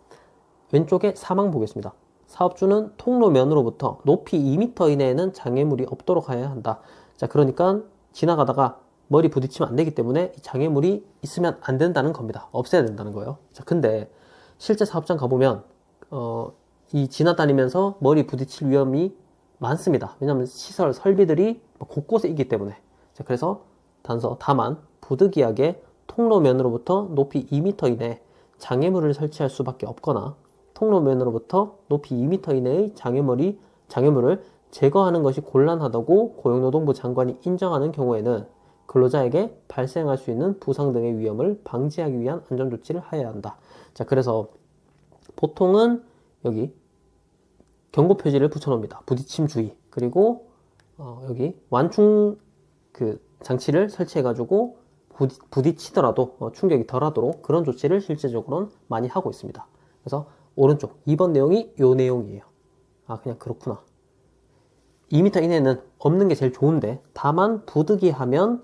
왼쪽에 3항 보겠습니다. 사업주는 통로면으로부터 높이 2m 이내에는 장애물이 없도록 해야 한다. 자, 그러니까 지나가다가 머리 부딪히면 안 되기 때문에 이 장애물이 있으면 안 된다는 겁니다. 없애야 된다는 거예요. 자, 근데 실제 사업장 가보면 이 지나다니면서 머리 부딪힐 위험이 많습니다. 왜냐하면 시설 설비들이 곳곳에 있기 때문에. 자, 그래서 다만 부득이하게 통로면으로부터 높이 2m 이내 장애물을 설치할 수밖에 없거나 통로면으로부터 높이 2m 이내의 장애물을 제거하는 것이 곤란하다고 고용노동부 장관이 인정하는 경우에는 근로자에게 발생할 수 있는 부상 등의 위험을 방지하기 위한 안전조치를 하여야 한다. 자, 그래서 보통은 여기 경고 표지를 붙여놓습니다. 부딪힘 주의. 그리고 여기 완충 장치를 설치해가지고 부딪히더라도 충격이 덜하도록 그런 조치를 실제적으로는 많이 하고 있습니다. 그래서 오른쪽 2번 내용이 요 내용이에요. 아, 그냥 그렇구나. 2m 이내는 없는 게 제일 좋은데 다만 부득이하면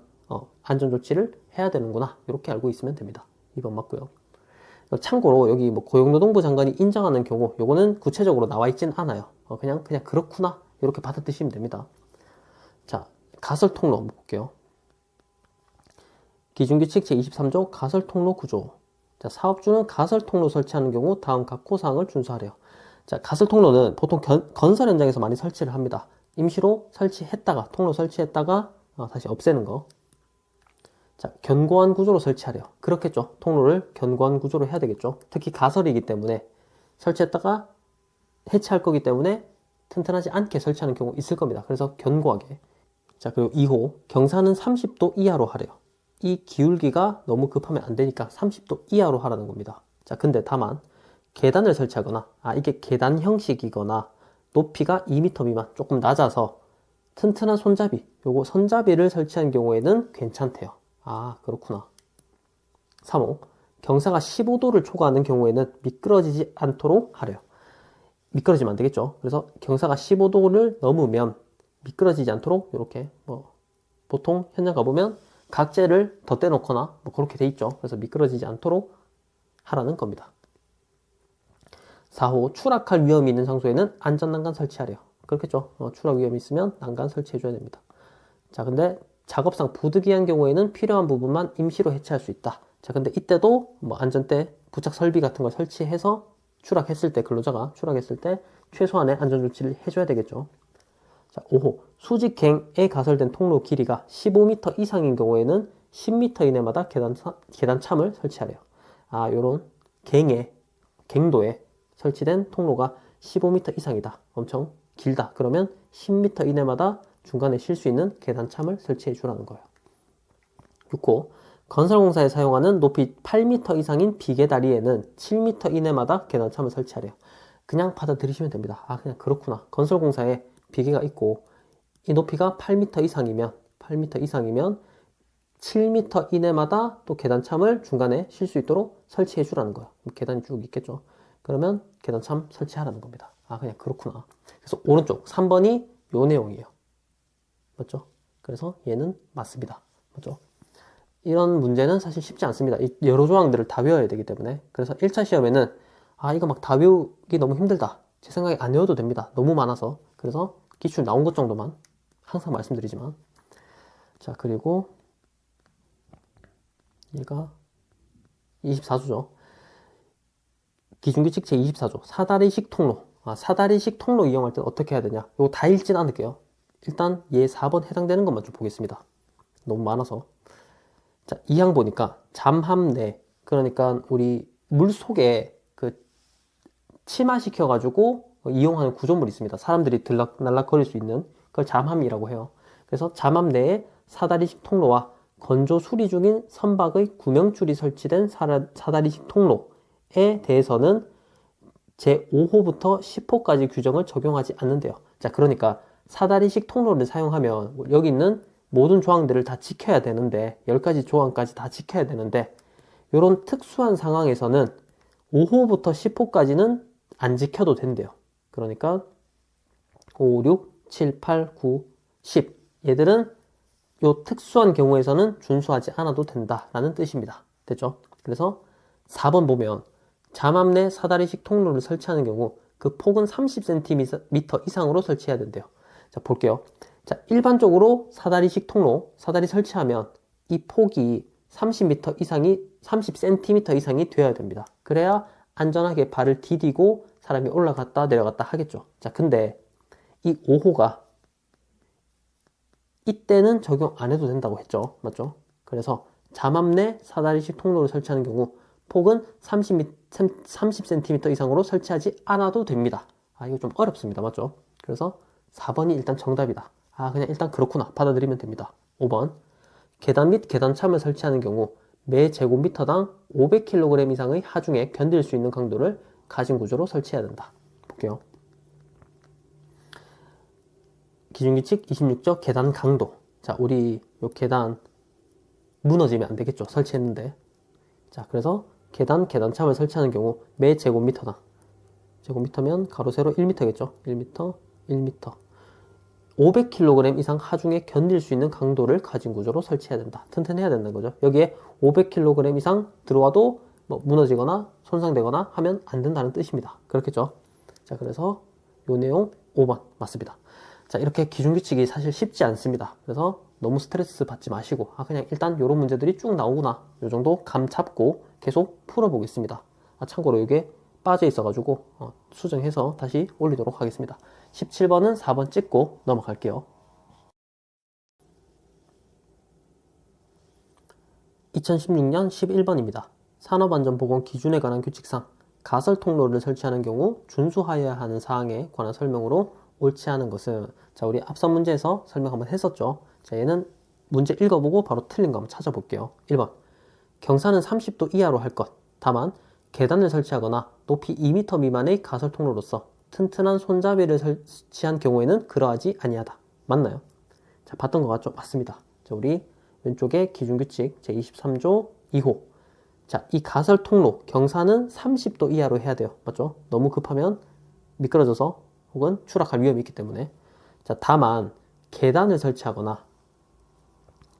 안전조치를 해야 되는구나. 이렇게 알고 있으면 됩니다. 2번 맞고요. 참고로 여기 뭐 고용노동부 장관이 인정하는 경우 요거는 구체적으로 나와 있진 않아요. 그냥 그렇구나. 이렇게 받아들이시면 됩니다. 자, 가설통로 한번 볼게요. 기준규칙 제23조 가설통로 구조. 자, 사업주는 가설통로 설치하는 경우 다음 각호 사항을 준수하래요. 자, 가설통로는 보통 건설 현장에서 많이 설치를 합니다. 임시로 통로 설치했다가 다시 없애는 거. 자, 견고한 구조로 설치하래요. 그렇겠죠. 통로를 견고한 구조로 해야 되겠죠. 특히 가설이기 때문에 설치했다가 해체할 거기 때문에 튼튼하지 않게 설치하는 경우 있을 겁니다. 그래서 견고하게. 자, 그리고 2호 경사는 30도 이하로 하래요. 이 기울기가 너무 급하면 안 되니까 30도 이하로 하라는 겁니다. 자, 근데 다만 계단을 설치하거나 이게 계단 형식이거나 높이가 2m 미만 조금 낮아서 튼튼한 요거 손잡이를 설치한 경우에는 괜찮대요. 아, 그렇구나. 3호 경사가 15도를 초과하는 경우에는 미끄러지지 않도록 하래요. 미끄러지면 안 되겠죠. 그래서 경사가 15도를 넘으면 미끄러지지 않도록 이렇게 보통 현장 가보면 각재를 덧대 놓거나 그렇게 돼 있죠. 그래서 미끄러지지 않도록 하라는 겁니다. 4호 추락할 위험이 있는 장소에는 안전난간 설치하래요. 그렇겠죠. 추락 위험이 있으면 난간 설치해줘야 됩니다. 자, 근데 작업상 부득이한 경우에는 필요한 부분만 임시로 해체할 수 있다. 자, 근데 이때도 안전대, 부착 설비 같은 걸 설치해서 근로자가 추락했을 때 최소한의 안전조치를 해줘야 되겠죠. 자, 5호 수직갱에 가설된 통로 길이가 15m 이상인 경우에는 10m 이내마다 계단참을 설치하래요. 요런 갱도에 설치된 통로가 15m 이상이다. 엄청 길다. 그러면 10m 이내마다 중간에 쉴 수 있는 계단참을 설치해 주라는 거예요. 6호 건설공사에 사용하는 높이 8m 이상인 비계다리에는 7m 이내마다 계단참을 설치하래요. 그냥 받아들이시면 됩니다. 그냥 그렇구나. 건설공사에 비계가 있고 이 높이가 8m 이상이면 7m 이내마다 또 계단참을 중간에 쉴 수 있도록 설치해 주라는 거예요. 계단이 쭉 있겠죠. 그러면 계단참 설치하라는 겁니다. 그냥 그렇구나. 그래서 오른쪽 3번이 요 내용이에요. 맞죠? 그래서 얘는 맞습니다. 맞죠? 이런 문제는 사실 쉽지 않습니다. 여러 조항들을 다 외워야 되기 때문에. 그래서 1차 시험에는 이거 막 다 외우기 너무 힘들다. 제 생각에 안 외워도 됩니다. 너무 많아서. 그래서 기출 나온 것 정도만 항상 말씀드리지만. 자, 그리고 얘가 24조죠. 기준규칙 제24조 사다리식 통로. 사다리식 통로 이용할 때 어떻게 해야 되냐. 이거 다 읽진 않을게요. 일단 얘 4번 해당되는 것만 좀 보겠습니다. 너무 많아서. 자, 2항 보니까 잠함 내, 그러니까 우리 물속에 침하시켜가지고 이용하는 구조물이 있습니다. 사람들이 날락거릴 수 있는 그걸 잠함이라고 해요. 그래서 잠함 내에 사다리식 통로와 건조 수리 중인 선박의 구명줄이 설치된 사다리식 통로에 대해서는 제5호부터 10호까지 규정을 적용하지 않는데요. 자, 그러니까 사다리식 통로를 사용하면 여기 있는 모든 조항들을 다 지켜야 되는데 10가지 조항까지 다 지켜야 되는데 이런 특수한 상황에서는 5호부터 10호까지는 안 지켜도 된대요. 그러니까 5, 6, 7, 8, 9, 10 얘들은 요 특수한 경우에서는 준수하지 않아도 된다라는 뜻입니다. 됐죠? 그래서 4번 보면 잠함 내 사다리식 통로를 설치하는 경우 그 폭은 30cm 이상으로 설치해야 된대요. 자, 볼게요. 자, 일반적으로 사다리식 통로, 사다리 설치하면 이 폭이 30m 이상이, 30cm 이상이 되어야 됩니다. 그래야 안전하게 발을 디디고 사람이 올라갔다 내려갔다 하겠죠. 자, 근데 이 5호가 이때는 적용 안 해도 된다고 했죠. 맞죠? 그래서 잠합 내 사다리식 통로를 설치하는 경우 폭은 30cm 이상으로 설치하지 않아도 됩니다. 아, 이거 좀 어렵습니다. 맞죠? 그래서 4번이 일단 정답이다. 아, 그냥 일단 그렇구나. 받아들이면 됩니다. 5번. 계단 및 계단참을 설치하는 경우 매 제곱미터당 500kg 이상의 하중에 견딜 수 있는 강도를 가진 구조로 설치해야 된다. 볼게요. 기준규칙 26조 계단 강도. 자, 우리 요 계단 무너지면 안 되겠죠. 설치했는데. 자, 그래서 계단참을 설치하는 경우 매 제곱미터당, 제곱미터면 가로 세로 1m겠죠. 1m, 1m. 500kg 이상 하중에 견딜 수 있는 강도를 가진 구조로 설치해야 된다. 튼튼해야 된다는 거죠. 여기에 500kg 이상 들어와도 뭐 무너지거나 손상되거나 하면 안 된다는 뜻입니다. 그렇겠죠. 자, 그래서 요 내용 5번 맞습니다. 자, 이렇게 기준규칙이 사실 쉽지 않습니다. 그래서 너무 스트레스 받지 마시고, 아, 그냥 일단 요런 문제들이 쭉 나오구나, 요 정도 감 잡고 계속 풀어보겠습니다. 아, 참고로 이게 빠져 있어가지고 수정해서 다시 올리도록 하겠습니다. 17번은 4번 찍고 넘어갈게요. 2016년 11번입니다. 산업안전보건 기준에 관한 규칙상 가설 통로를 설치하는 경우 준수하여야 하는 사항에 관한 설명으로 옳지 않은 것은, 자, 우리 앞선 문제에서 설명 한번 했었죠. 자, 얘는 문제 읽어보고 바로 틀린 거 한번 찾아볼게요. 1번. 경사는 30도 이하로 할 것. 다만 계단을 설치하거나 높이 2m 미만의 가설 통로로서 튼튼한 손잡이를 설치한 경우에는 그러하지 아니하다. 맞나요? 자, 봤던 것 같죠? 맞습니다. 자, 우리 왼쪽에 기준규칙 제23조 2호. 자, 이 가설 통로 경사는 30도 이하로 해야 돼요. 맞죠? 너무 급하면 미끄러져서 혹은 추락할 위험이 있기 때문에. 자, 다만 계단을 설치하면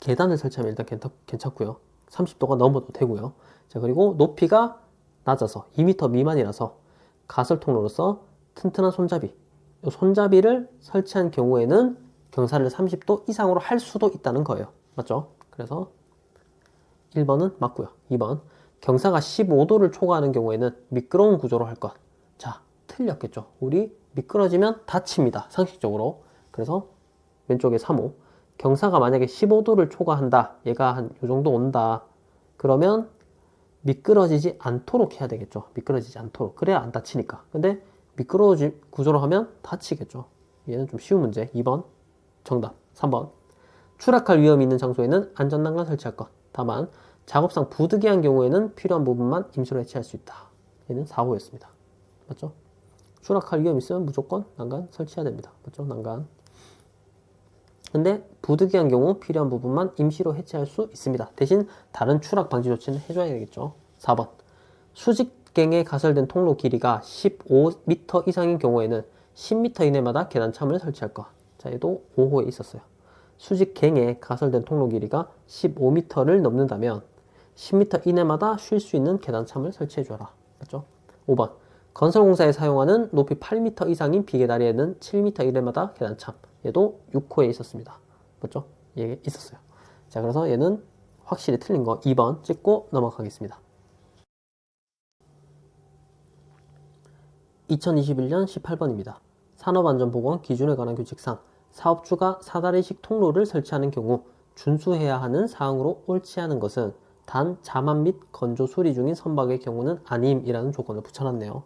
일단 괜찮고요. 30도가 넘어도 되고요. 자, 그리고 높이가 낮아서 2m 미만이라서 가설 통로로서 튼튼한 손잡이, 이 손잡이를 설치한 경우에는 경사를 30도 이상으로 할 수도 있다는 거예요. 맞죠? 그래서 1번은 맞고요. 2번. 경사가 15도를 초과하는 경우에는 미끄러운 구조로 할 것. 자, 틀렸겠죠. 우리 미끄러지면 다칩니다. 상식적으로. 그래서 왼쪽에 3호. 경사가 만약에 15도를 초과한다. 얘가 한 요 정도 온다. 그러면 미끄러지지 않도록 해야 되겠죠. 미끄러지지 않도록. 그래야 안 다치니까. 근데 미끄러워진 구조로 하면 다치겠죠. 얘는 좀 쉬운 문제. 2번 정답. 3번. 추락할 위험이 있는 장소에는 안전난간 설치할 것. 다만 작업상 부득이한 경우에는 필요한 부분만 임시로 해체할 수 있다. 얘는 4호였습니다. 맞죠? 추락할 위험이 있으면 무조건 난간 설치해야 됩니다. 맞죠? 난간. 근데 부득이한 경우 필요한 부분만 임시로 해체할 수 있습니다. 대신 다른 추락 방지 조치는 해줘야 되겠죠. 4번. 수직갱에 가설된 통로 길이가 15m 이상인 경우에는 10m 이내마다 계단참을 설치할 것. 자, 얘도 5호에 있었어요. 수직갱에 가설된 통로 길이가 15m를 넘는다면 10m 이내마다 쉴 수 있는 계단참을 설치해줘라. 맞죠? 5번. 건설공사에 사용하는 높이 8m 이상인 비계다리에는 7m 이내마다 계단참. 얘도 6호에 있었습니다. 맞죠? 얘 있었어요. 자, 그래서 얘는 확실히 틀린 거 2번 찍고 넘어가겠습니다. 2021년 18번입니다. 산업안전보건 기준에 관한 규칙상 사업주가 사다리식 통로를 설치하는 경우 준수해야 하는 사항으로 옳지 않은 것은 단 잠합 및 건조 수리 중인 선박의 경우는 아님이라는 조건을 붙여놨네요.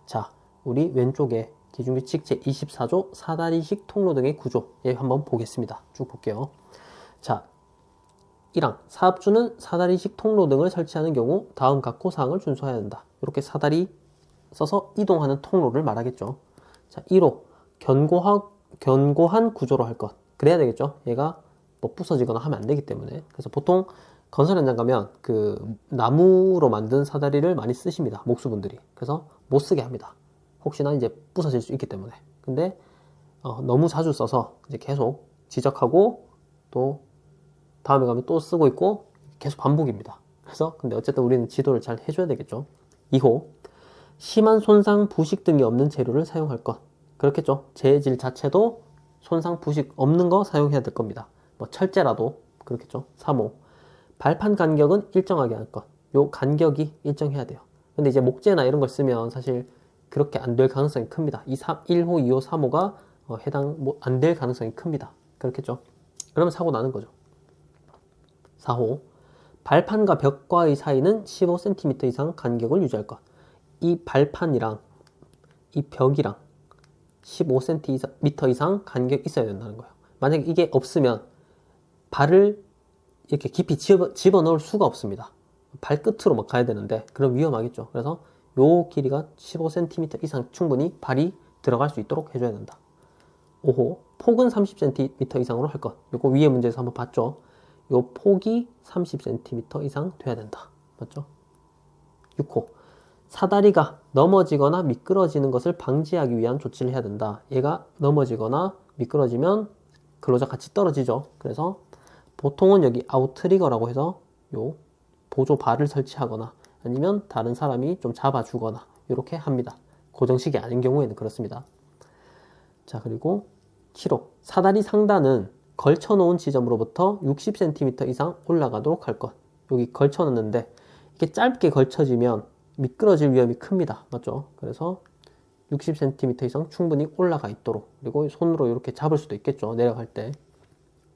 자, 우리 왼쪽에 기준규칙 제24조 사다리식 통로 등의 구조, 예, 한번 보겠습니다. 쭉 볼게요. 자, 1항 사업주는 사다리식 통로 등을 설치하는 경우 다음 각호 사항을 준수해야 한다. 이렇게 사다리 써서 이동하는 통로를 말하겠죠. 자, 1호 견고한 구조로 할 것. 그래야 되겠죠. 얘가 뭐 부서지거나 하면 안 되기 때문에. 그래서 보통 건설 현장 가면 그 나무로 만든 사다리를 많이 쓰십니다. 목수분들이. 그래서 못 쓰게 합니다. 혹시나 이제 부서질 수 있기 때문에. 근데 너무 자주 써서 이제 계속 지적하고 또 다음에 가면 또 쓰고 있고 계속 반복입니다. 그래서 근데 어쨌든 우리는 지도를 잘 해줘야 되겠죠. 2호 심한 손상 부식 등이 없는 재료를 사용할 것. 그렇겠죠. 재질 자체도 손상 부식 없는 거 사용해야 될 겁니다. 뭐 철제라도 그렇겠죠. 3호. 발판 간격은 일정하게 할 것. 요 간격이 일정해야 돼요. 근데 이제 목재나 이런 걸 쓰면 사실 그렇게 안 될 가능성이 큽니다. 1호, 2호, 3호가 안 될 가능성이 큽니다. 그렇겠죠. 그러면 사고 나는 거죠. 4호. 발판과 벽과의 사이는 15cm 이상 간격을 유지할 것. 이 발판이랑 이 벽이랑 15cm 이상 간격이 있어야 된다는 거예요. 만약에 이게 없으면 발을 이렇게 깊이 집어넣을 수가 없습니다. 발끝으로 막 가야 되는데 그럼 위험하겠죠. 그래서 요 길이가 15cm 이상 충분히 발이 들어갈 수 있도록 해줘야 된다. 5호. 폭은 30cm 이상으로 할 것. 요거 위에 문제에서 한번 봤죠. 요 폭이 30cm 이상 돼야 된다. 맞죠? 6호. 사다리가 넘어지거나 미끄러지는 것을 방지하기 위한 조치를 해야 된다. 얘가 넘어지거나 미끄러지면 근로자 같이 떨어지죠. 그래서 보통은 여기 아웃트리거라고 해서 요 보조 발을 설치하거나 아니면 다른 사람이 좀 잡아주거나 이렇게 합니다. 고정식이 아닌 경우에는 그렇습니다. 자, 그리고 7호. 사다리 상단은 걸쳐놓은 지점으로부터 60cm 이상 올라가도록 할 것. 여기 걸쳐놓는데 이게 짧게 걸쳐지면 미끄러질 위험이 큽니다. 맞죠? 그래서 60cm 이상 충분히 올라가 있도록, 그리고 손으로 이렇게 잡을 수도 있겠죠. 내려갈 때.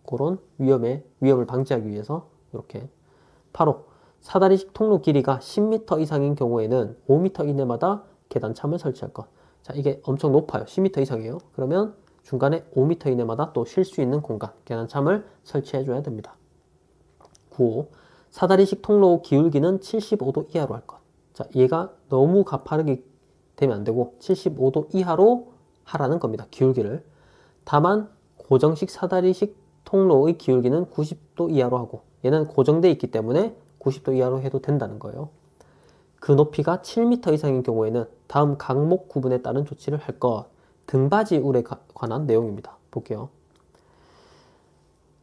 그런 위험을 방지하기 위해서 이렇게. 8호. 사다리식 통로 길이가 10m 이상인 경우에는 5m 이내마다 계단참을 설치할 것. 자, 이게 엄청 높아요. 10m 이상이에요. 그러면 중간에 5m 이내마다 또 쉴 수 있는 공간, 계단참을 설치해 줘야 됩니다. 9호. 사다리식 통로 기울기는 75도 이하로 할 것. 자, 얘가 너무 가파르게 되면 안 되고 75도 이하로 하라는 겁니다. 기울기를. 다만 고정식 사다리식 통로의 기울기는 90도 이하로 하고, 얘는 고정되어 있기 때문에 90도 이하로 해도 된다는 거예요. 그 높이가 7m 이상인 경우에는 다음 강목 구분에 따른 조치를 할 것. 등받이 울에 관한 내용입니다. 볼게요.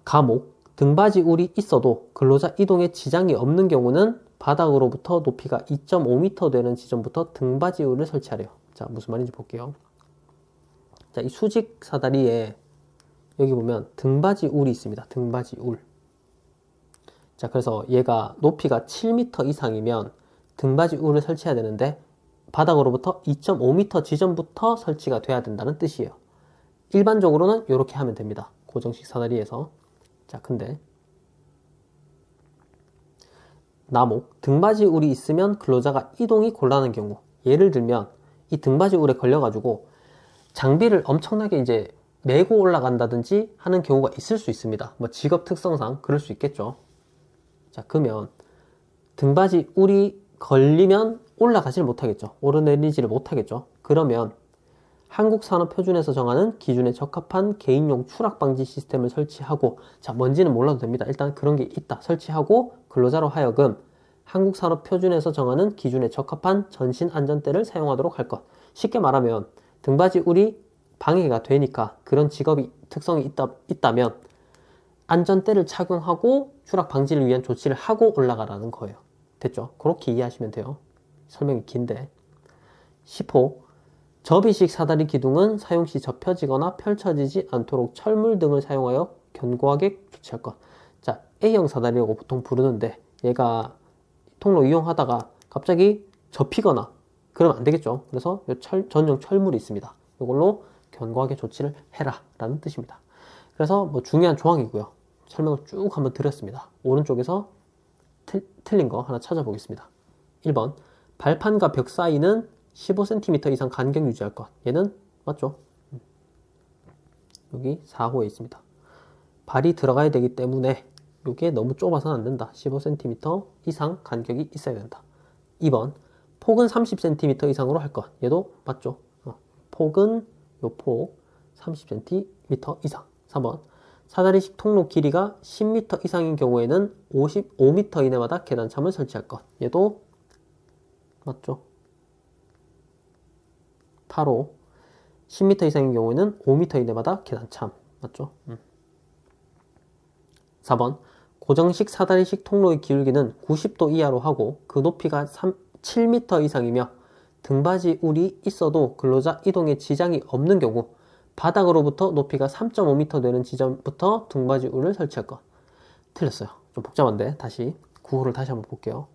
가목. 등받이 울이 있어도 근로자 이동에 지장이 없는 경우는 바닥으로부터 높이가 2.5m 되는 지점부터 등받이 울을 설치하래요. 자, 무슨 말인지 볼게요. 자, 이 수직 사다리에 여기 보면 등받이 울이 있습니다. 등받이 울. 자, 그래서 얘가 높이가 7m 이상이면 등받이 울을 설치해야 되는데 바닥으로부터 2.5m 지점부터 설치가 돼야 된다는 뜻이에요. 일반적으로는 이렇게 하면 됩니다. 고정식 사다리에서. 자, 근데 나목. 등받이 울이 있으면 근로자가 이동이 곤란한 경우, 예를 들면 이 등받이 울에 걸려가지고 장비를 엄청나게 이제 메고 올라간다든지 하는 경우가 있을 수 있습니다. 뭐 직업 특성상 그럴 수 있겠죠. 자, 그러면 등받이 울이 걸리면 올라가질 못하겠죠. 오르내리지를 못하겠죠. 그러면 한국산업표준에서 정하는 기준에 적합한 개인용 추락방지 시스템을 설치하고, 자, 뭔지는 몰라도 됩니다. 일단 그런 게 있다. 설치하고 근로자로 하여금 한국산업표준에서 정하는 기준에 적합한 전신안전대를 사용하도록 할 것. 쉽게 말하면 등받이 울이 방해가 되니까 그런 직업이 특성이 있다면 안전대를 착용하고 추락 방지를 위한 조치를 하고 올라가라는 거예요. 됐죠? 그렇게 이해하시면 돼요. 설명이 긴데. 10호. 접이식 사다리 기둥은 사용 시 접혀지거나 펼쳐지지 않도록 철물 등을 사용하여 견고하게 조치할 것. 자, A형 사다리라고 보통 부르는데 얘가 통로 이용하다가 갑자기 접히거나 그러면 안 되겠죠. 그래서 전용 철물이 있습니다. 이걸로 견고하게 조치를 해라 라는 뜻입니다. 그래서 뭐 중요한 조항이고요. 설명을 쭉 한번 드렸습니다. 오른쪽에서 틀린 거 하나 찾아보겠습니다. 1번. 발판과 벽 사이는 15cm 이상 간격 유지할 것. 얘는 맞죠? 여기 4호에 있습니다. 발이 들어가야 되기 때문에 이게 너무 좁아서는 안 된다. 15cm 이상 간격이 있어야 된다. 2번. 폭은 30cm 이상으로 할 것. 얘도 맞죠? 폭은 요 폭 30cm 이상. 3번. 사다리식 통로 길이가 10m 이상인 경우에는 55m 이내마다 계단참을 설치할 것. 얘도 맞죠? 8호. 10m 이상인 경우에는 5m 이내마다 계단참. 맞죠? 4번. 고정식 사다리식 통로의 기울기는 90도 이하로 하고 그 높이가 7m 이상이며 등받이 울이 있어도 근로자 이동에 지장이 없는 경우 바닥으로부터 높이가 3.5m 되는 지점부터 등받이울을 설치할 것. 틀렸어요. 좀 복잡한데 다시 구호를 다시 한번 볼게요.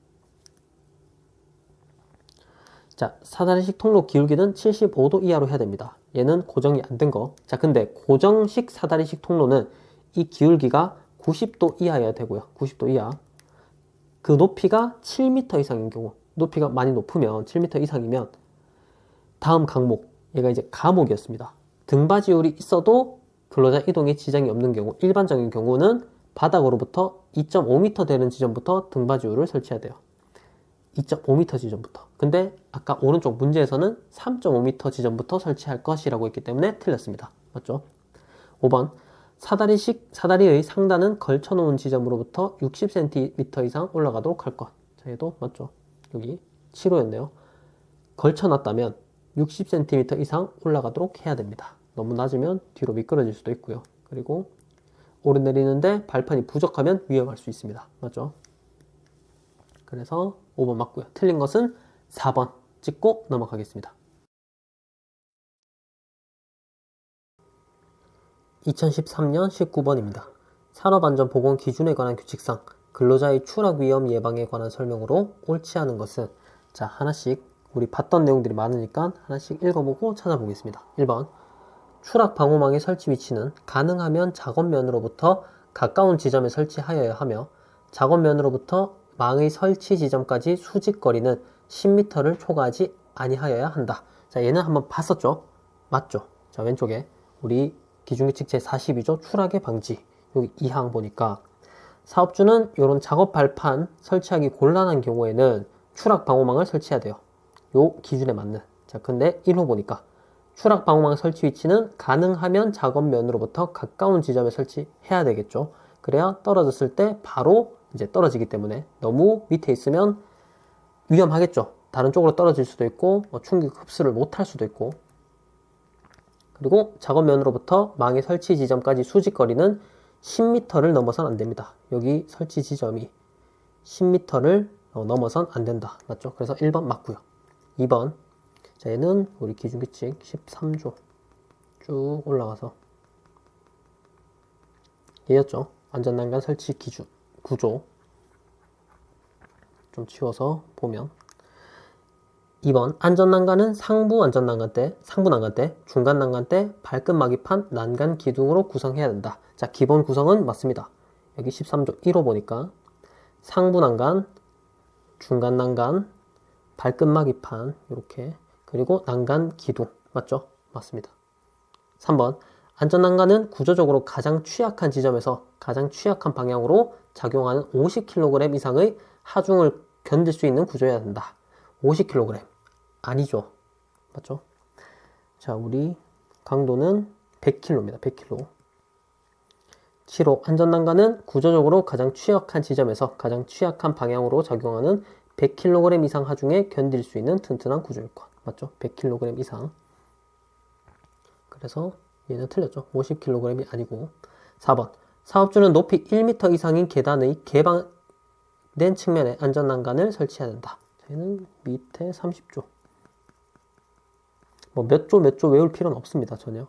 자, 사다리식 통로 기울기는 75도 이하로 해야 됩니다. 얘는 고정이 안 된 거. 자, 근데 고정식 사다리식 통로는 이 기울기가 90도 이하여야 되고요. 90도 이하. 그 높이가 7m 이상인 경우, 높이가 많이 높으면 7m 이상이면 다음 항목, 얘가 이제 가목이었습니다. 등받이울이 있어도 근로자 이동에 지장이 없는 경우, 일반적인 경우는 바닥으로부터 2.5m 되는 지점부터 등받이울을 설치해야 돼요. 2.5m 지점부터. 근데 아까 오른쪽 문제에서는 3.5m 지점부터 설치할 것이라고 했기 때문에 틀렸습니다. 맞죠? 5번 사다리의 상단은 걸쳐놓은 지점으로부터 60cm 이상 올라가도록 할 것. 자, 얘도 맞죠? 여기 7호였네요. 걸쳐놨다면 60cm 이상 올라가도록 해야 됩니다. 너무 낮으면 뒤로 미끄러질 수도 있고요. 그리고 오르내리는데 발판이 부족하면 위험할 수 있습니다. 맞죠? 그래서 5번 맞고요. 틀린 것은 4번 찍고 넘어가겠습니다. 2013년 19번입니다. 산업안전보건 기준에 관한 규칙상 근로자의 추락 위험 예방에 관한 설명으로 옳지 않은 것은, 자, 하나씩 우리 봤던 내용들이 많으니까 하나씩 읽어보고 찾아보겠습니다. 1번 추락 방호망의 설치 위치는 가능하면 작업면으로부터 가까운 지점에 설치하여야 하며 작업면으로부터 망의 설치 지점까지 수직거리는 10m를 초과하지 아니하여야 한다. 자, 얘는 한번 봤었죠? 맞죠? 자, 왼쪽에 우리 기준규칙 제42조 추락의 방지, 여기 2항 보니까 사업주는 이런 작업 발판 설치하기 곤란한 경우에는 추락 방호망을 설치해야 돼요. 요 기준에 맞는. 자, 근데 1호 보니까 추락 방호망 설치 위치는 가능하면 작업면으로부터 가까운 지점에 설치해야 되겠죠. 그래야 떨어졌을 때 바로 이제 떨어지기 때문에 너무 밑에 있으면 위험하겠죠. 다른 쪽으로 떨어질 수도 있고 충격 흡수를 못할 수도 있고. 그리고 작업면으로부터 망의 설치 지점까지 수직거리는 10m를 넘어선 안 됩니다. 여기 설치 지점이 10m를 넘어선 안 된다. 맞죠? 그래서 1번 맞고요. 2번, 자, 얘는 우리 기준규칙 13조 쭉 올라가서 얘였죠. 안전난간 설치 기준 구조 좀 치워서 보면 2번 안전난간은 상부 안전난간 대, 상부 난간 대, 중간 난간 대, 발끝 마기판, 난간 기둥으로 구성해야 된다. 자, 기본 구성은 맞습니다. 여기 13조 1호 보니까 상부 난간, 중간 난간, 발끝 마기판 이렇게, 그리고 난간 기둥 맞죠? 맞습니다. 3번 안전난간은 구조적으로 가장 취약한 지점에서 가장 취약한 방향으로 작용하는 50kg 이상의 하중을 견딜 수 있는 구조여야 한다. 50kg 아니죠. 맞죠? 자, 우리 강도는 100kg입니다. 100kg. 7호 안전난간은 구조적으로 가장 취약한 지점에서 가장 취약한 방향으로 작용하는 100kg 이상 하중에 견딜 수 있는 튼튼한 구조일 것. 맞죠? 100kg 이상. 그래서 얘는 틀렸죠. 50kg이 아니고. 4번 사업주는 높이 1m 이상인 계단의 개방된 측면에 안전난간을 설치해야 된다. 얘는 밑에 30조. 뭐 몇 조 외울 필요는 없습니다. 전혀.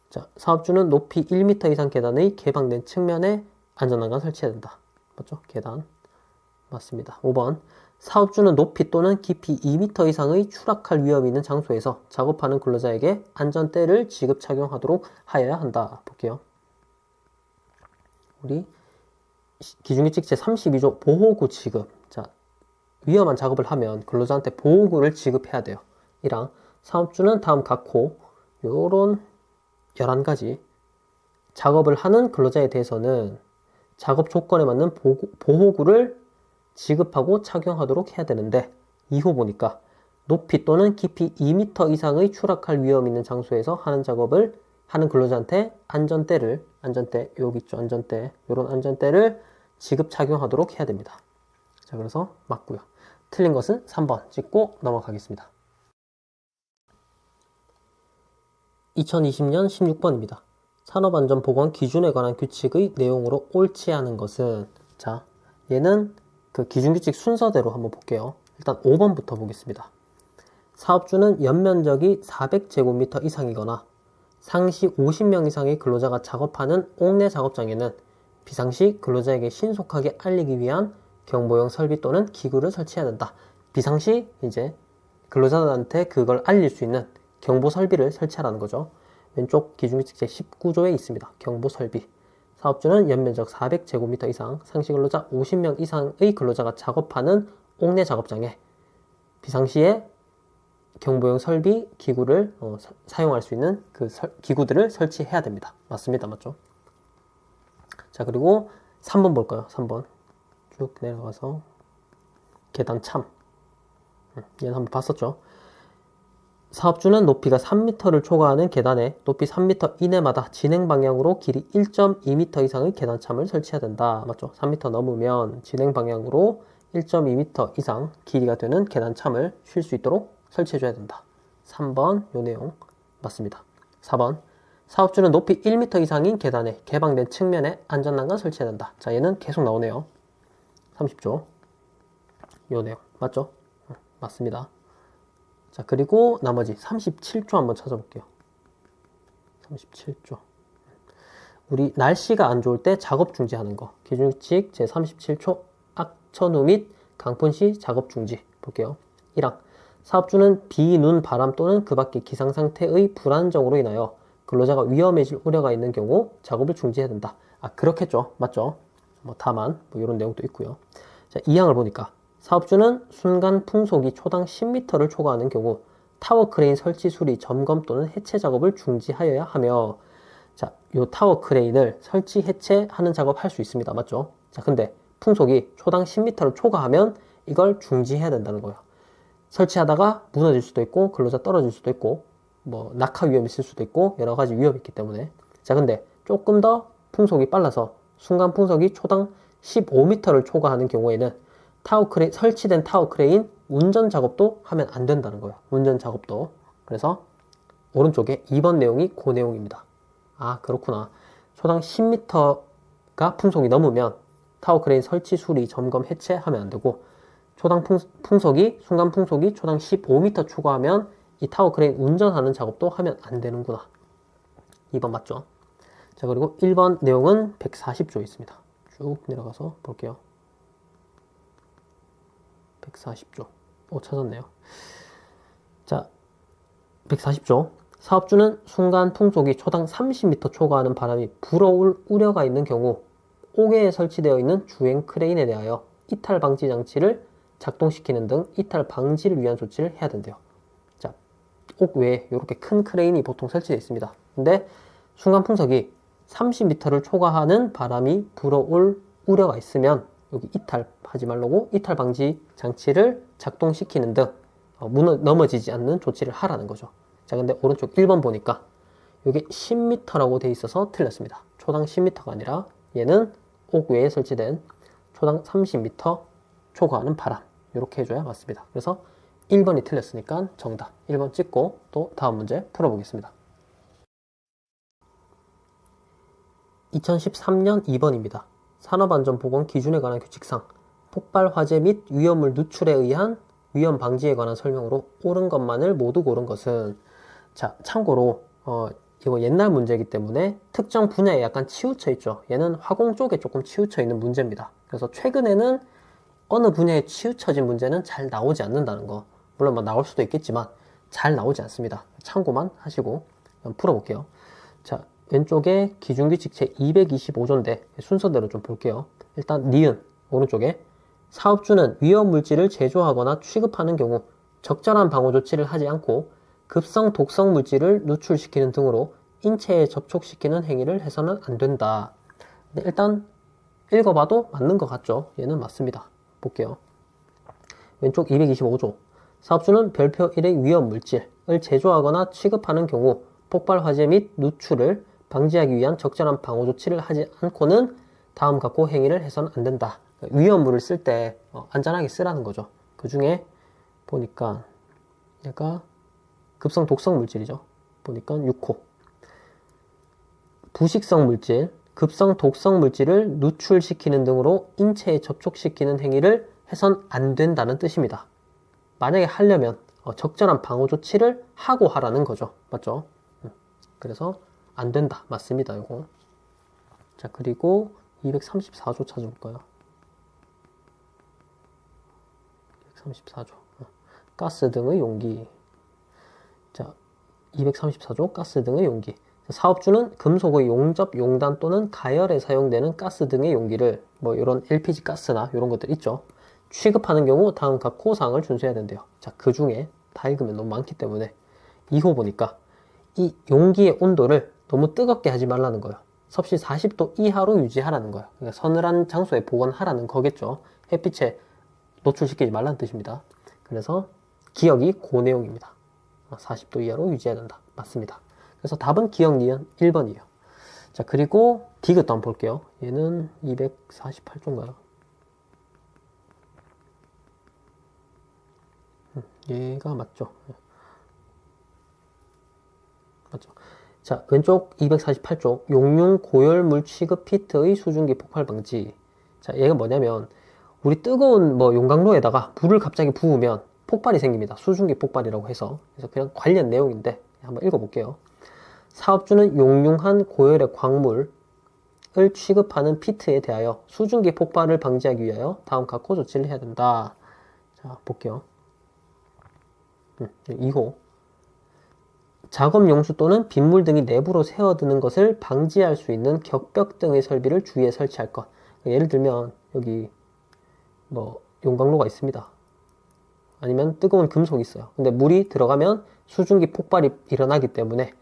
자, 사업주는 높이 1m 이상 계단의 개방된 측면에 안전난간 설치해야 된다. 맞죠? 계단. 맞습니다. 5번 사업주는 높이 또는 깊이 2m 이상의 추락할 위험이 있는 장소에서 작업하는 근로자에게 안전대를 지급 착용하도록 하여야 한다. 볼게요. 우리 기준규칙 제32조 보호구 지급. 자, 위험한 작업을 하면 근로자한테 보호구를 지급해야 돼요. 1항 사업주는 다음 각호 요런 11가지 작업을 하는 근로자에 대해서는 작업 조건에 맞는 보호구를 지급하고 착용하도록 해야 되는데 2호 보니까 높이 또는 깊이 2m 이상의 추락할 위험 있는 장소에서 하는 작업을 하는 근로자한테 안전대 여기 있죠. 안전대 요런 안전대를 지급 착용하도록 해야 됩니다. 자, 그래서 맞고요. 틀린 것은 3번 찍고 넘어가겠습니다. 2020년 16번입니다. 산업안전보건 기준에 관한 규칙의 내용으로 옳지 않은 것은, 자, 얘는 그 기준규칙 순서대로 한번 볼게요. 일단 5번부터 보겠습니다. 사업주는 연면적이 400제곱미터 이상이거나 상시 50명 이상의 근로자가 작업하는 옥내 작업장에는 비상시 근로자에게 신속하게 알리기 위한 경보용 설비 또는 기구를 설치해야 된다. 비상시 이제 근로자들한테 그걸 알릴 수 있는 경보 설비를 설치하라는 거죠. 왼쪽 기준규칙 제19조에 있습니다. 경보 설비. 사업주는 연면적 400제곱미터 이상, 상시 근로자 50명 이상의 근로자가 작업하는 옥내 작업장에 비상시에 경보용 설비, 기구를 사용할 수 있는 그 기구들을 설치해야 됩니다. 맞습니다. 맞죠? 자, 그리고 3번 볼까요? 3번. 쭉 내려가서 계단 참. 얘는 한번 봤었죠? 사업주는 높이가 3m를 초과하는 계단에 높이 3m 이내마다 진행 방향으로 길이 1.2m 이상의 계단참을 설치해야 된다. 맞죠? 3m 넘으면 진행 방향으로 1.2m 이상 길이가 되는 계단참을 쉴 수 있도록 설치해줘야 된다. 3번 요 내용 맞습니다. 4번 사업주는 높이 1m 이상인 계단에 개방된 측면에 안전난간 설치해야 된다. 자, 얘는 계속 나오네요. 30조 요 내용 맞죠? 맞습니다. 자, 그리고 나머지 37조 한번 찾아볼게요. 37조. 우리 날씨가 안 좋을 때 작업 중지하는 거. 기준규칙 제37조 악천후 및 강풍 시 작업 중지. 볼게요. 1항. 사업주는 비, 눈, 바람 또는 그 밖의 기상 상태의 불안정으로 인하여 근로자가 위험해질 우려가 있는 경우 작업을 중지해야 된다. 아, 그렇겠죠. 맞죠? 다만 이런 내용도 있고요. 자, 2항을 보니까 사업주는 순간 풍속이 초당 10m를 초과하는 경우 타워 크레인 설치 수리 점검 또는 해체 작업을 중지하여야 하며, 자, 요 타워 크레인을 설치 해체하는 작업 할 수 있습니다. 맞죠? 자, 근데 풍속이 초당 10m를 초과하면 이걸 중지해야 된다는 거예요. 설치하다가 무너질 수도 있고 근로자 떨어질 수도 있고 낙하 위험이 있을 수도 있고 여러 가지 위험이 있기 때문에. 자, 근데 조금 더 풍속이 빨라서 순간 풍속이 초당 15m를 초과하는 경우에는 설치된 타워 크레인 운전 작업도 하면 안 된다는 거예요. 운전 작업도. 그래서 오른쪽에 2번 내용이 그 내용입니다. 아, 그렇구나. 초당 10m가 풍속이 넘으면 타워 크레인 설치, 수리, 점검, 해체하면 안 되고, 초당 순간 풍속이 초당 15m 초과하면 이 타워 크레인 운전하는 작업도 하면 안 되는구나. 2번 맞죠? 자, 그리고 1번 내용은 140조에 있습니다. 쭉 내려가서 볼게요. 140조. 찾았네요. 자, 140조. 사업주는 순간 풍속이 초당 30m 초과하는 바람이 불어올 우려가 있는 경우 옥외에 설치되어 있는 주행 크레인에 대하여 이탈 방지 장치를 작동시키는 등 이탈 방지를 위한 조치를 해야 된대요. 자, 옥외에 이렇게 큰 크레인이 보통 설치되어 있습니다. 근데 순간 풍속이 30m를 초과하는 바람이 불어올 우려가 있으면 여기 이탈하지 말라고 이탈 방지 장치를 작동시키는 등 넘어지지 않는 조치를 하라는 거죠. 자, 근데 오른쪽 1번 보니까 여기 10m라고 돼 있어서 틀렸습니다. 초당 10m가 아니라 얘는 옥외에 설치된 초당 30m 초과하는 바람, 이렇게 해줘야 맞습니다. 그래서 1번이 틀렸으니까 정답 1번 찍고 또 다음 문제 풀어보겠습니다. 2013년 2번입니다. 산업안전보건 기준에 관한 규칙상 폭발 화재 및 위험물 누출에 의한 위험 방지에 관한 설명으로 옳은 것만을 모두 고른 것은. 자, 참고로 이거 옛날 문제이기 때문에 특정 분야에 약간 치우쳐 있죠. 얘는 화공 쪽에 조금 치우쳐 있는 문제입니다. 그래서 최근에는 어느 분야에 치우쳐진 문제는 잘 나오지 않는다는 거. 물론 나올 수도 있겠지만 잘 나오지 않습니다. 참고만 하시고 풀어볼게요. 자, 왼쪽에 기준규칙 제 225조인데 순서대로 좀 볼게요. 일단 니은 오른쪽에 사업주는 위험물질을 제조하거나 취급하는 경우 적절한 방호 조치를 하지 않고 급성 독성 물질을 누출시키는 등으로 인체에 접촉시키는 행위를 해서는 안 된다. 근데 일단 읽어봐도 맞는 것 같죠? 얘는 맞습니다. 볼게요. 왼쪽 225조. 사업주는 별표 1의 위험물질을 제조하거나 취급하는 경우 폭발 화재 및 누출을 방지하기 위한 적절한 방호 조치를 하지 않고는 다음 같고 행위를 해서는 안 된다. 위험물을 쓸 때 안전하게 쓰라는 거죠. 그 중에 보니까 얘가 급성 독성 물질이죠. 보니까 6호. 부식성 물질, 급성 독성 물질을 누출시키는 등으로 인체에 접촉시키는 행위를 해선 안 된다는 뜻입니다. 만약에 하려면 적절한 방호 조치를 하고 하라는 거죠. 맞죠? 그래서 안 된다. 맞습니다. 요거. 자, 그리고 234조 찾아볼까요? 234조. 가스 등의 용기. 자, 234조 가스 등의 용기. 사업주는 금속의 용접, 용단 또는 가열에 사용되는 가스 등의 용기를 뭐 이런 LPG 가스나 이런 것들 있죠. 취급하는 경우 다음 각 호사항을 준수해야 된대요. 자, 그 중에 다 읽으면 너무 많기 때문에 2호 보니까 이 용기의 온도를 너무 뜨겁게 하지 말라는 거예요. 섭씨 40도 이하로 유지하라는 거예요. 그러니까 서늘한 장소에 보관하라는 거겠죠. 햇빛에 노출시키지 말라는 뜻입니다. 그래서 기억이 그 내용입니다. 40도 이하로 유지해야 된다. 맞습니다. 그래서 답은 기억 니은 1번이에요. 자, 그리고 디귿도 한번 볼게요. 얘는 248조인가요? 얘가 맞죠? 맞죠? 자, 왼쪽 248쪽 용융 고열물 취급 피트의 수증기 폭발 방지. 자, 얘가 뭐냐면 우리 뜨거운 뭐 용광로에다가 물을 갑자기 부으면 폭발이 생깁니다. 수증기 폭발이라고 해서. 그래서 그냥 관련 내용인데 한번 읽어볼게요. 사업주는 용융한 고열의 광물을 취급하는 피트에 대하여 수증기 폭발을 방지하기 위하여 다음 각호 조치를 해야 된다. 자, 볼게요. 2호. 작업 용수 또는 빗물 등이 내부로 새어드는 것을 방지할 수 있는 격벽 등의 설비를 주위에 설치할 것. 예를 들면 여기 뭐 용광로가 있습니다. 아니면 뜨거운 금속이 있어요. 근데 물이 들어가면 수증기 폭발이 일어나기 때문에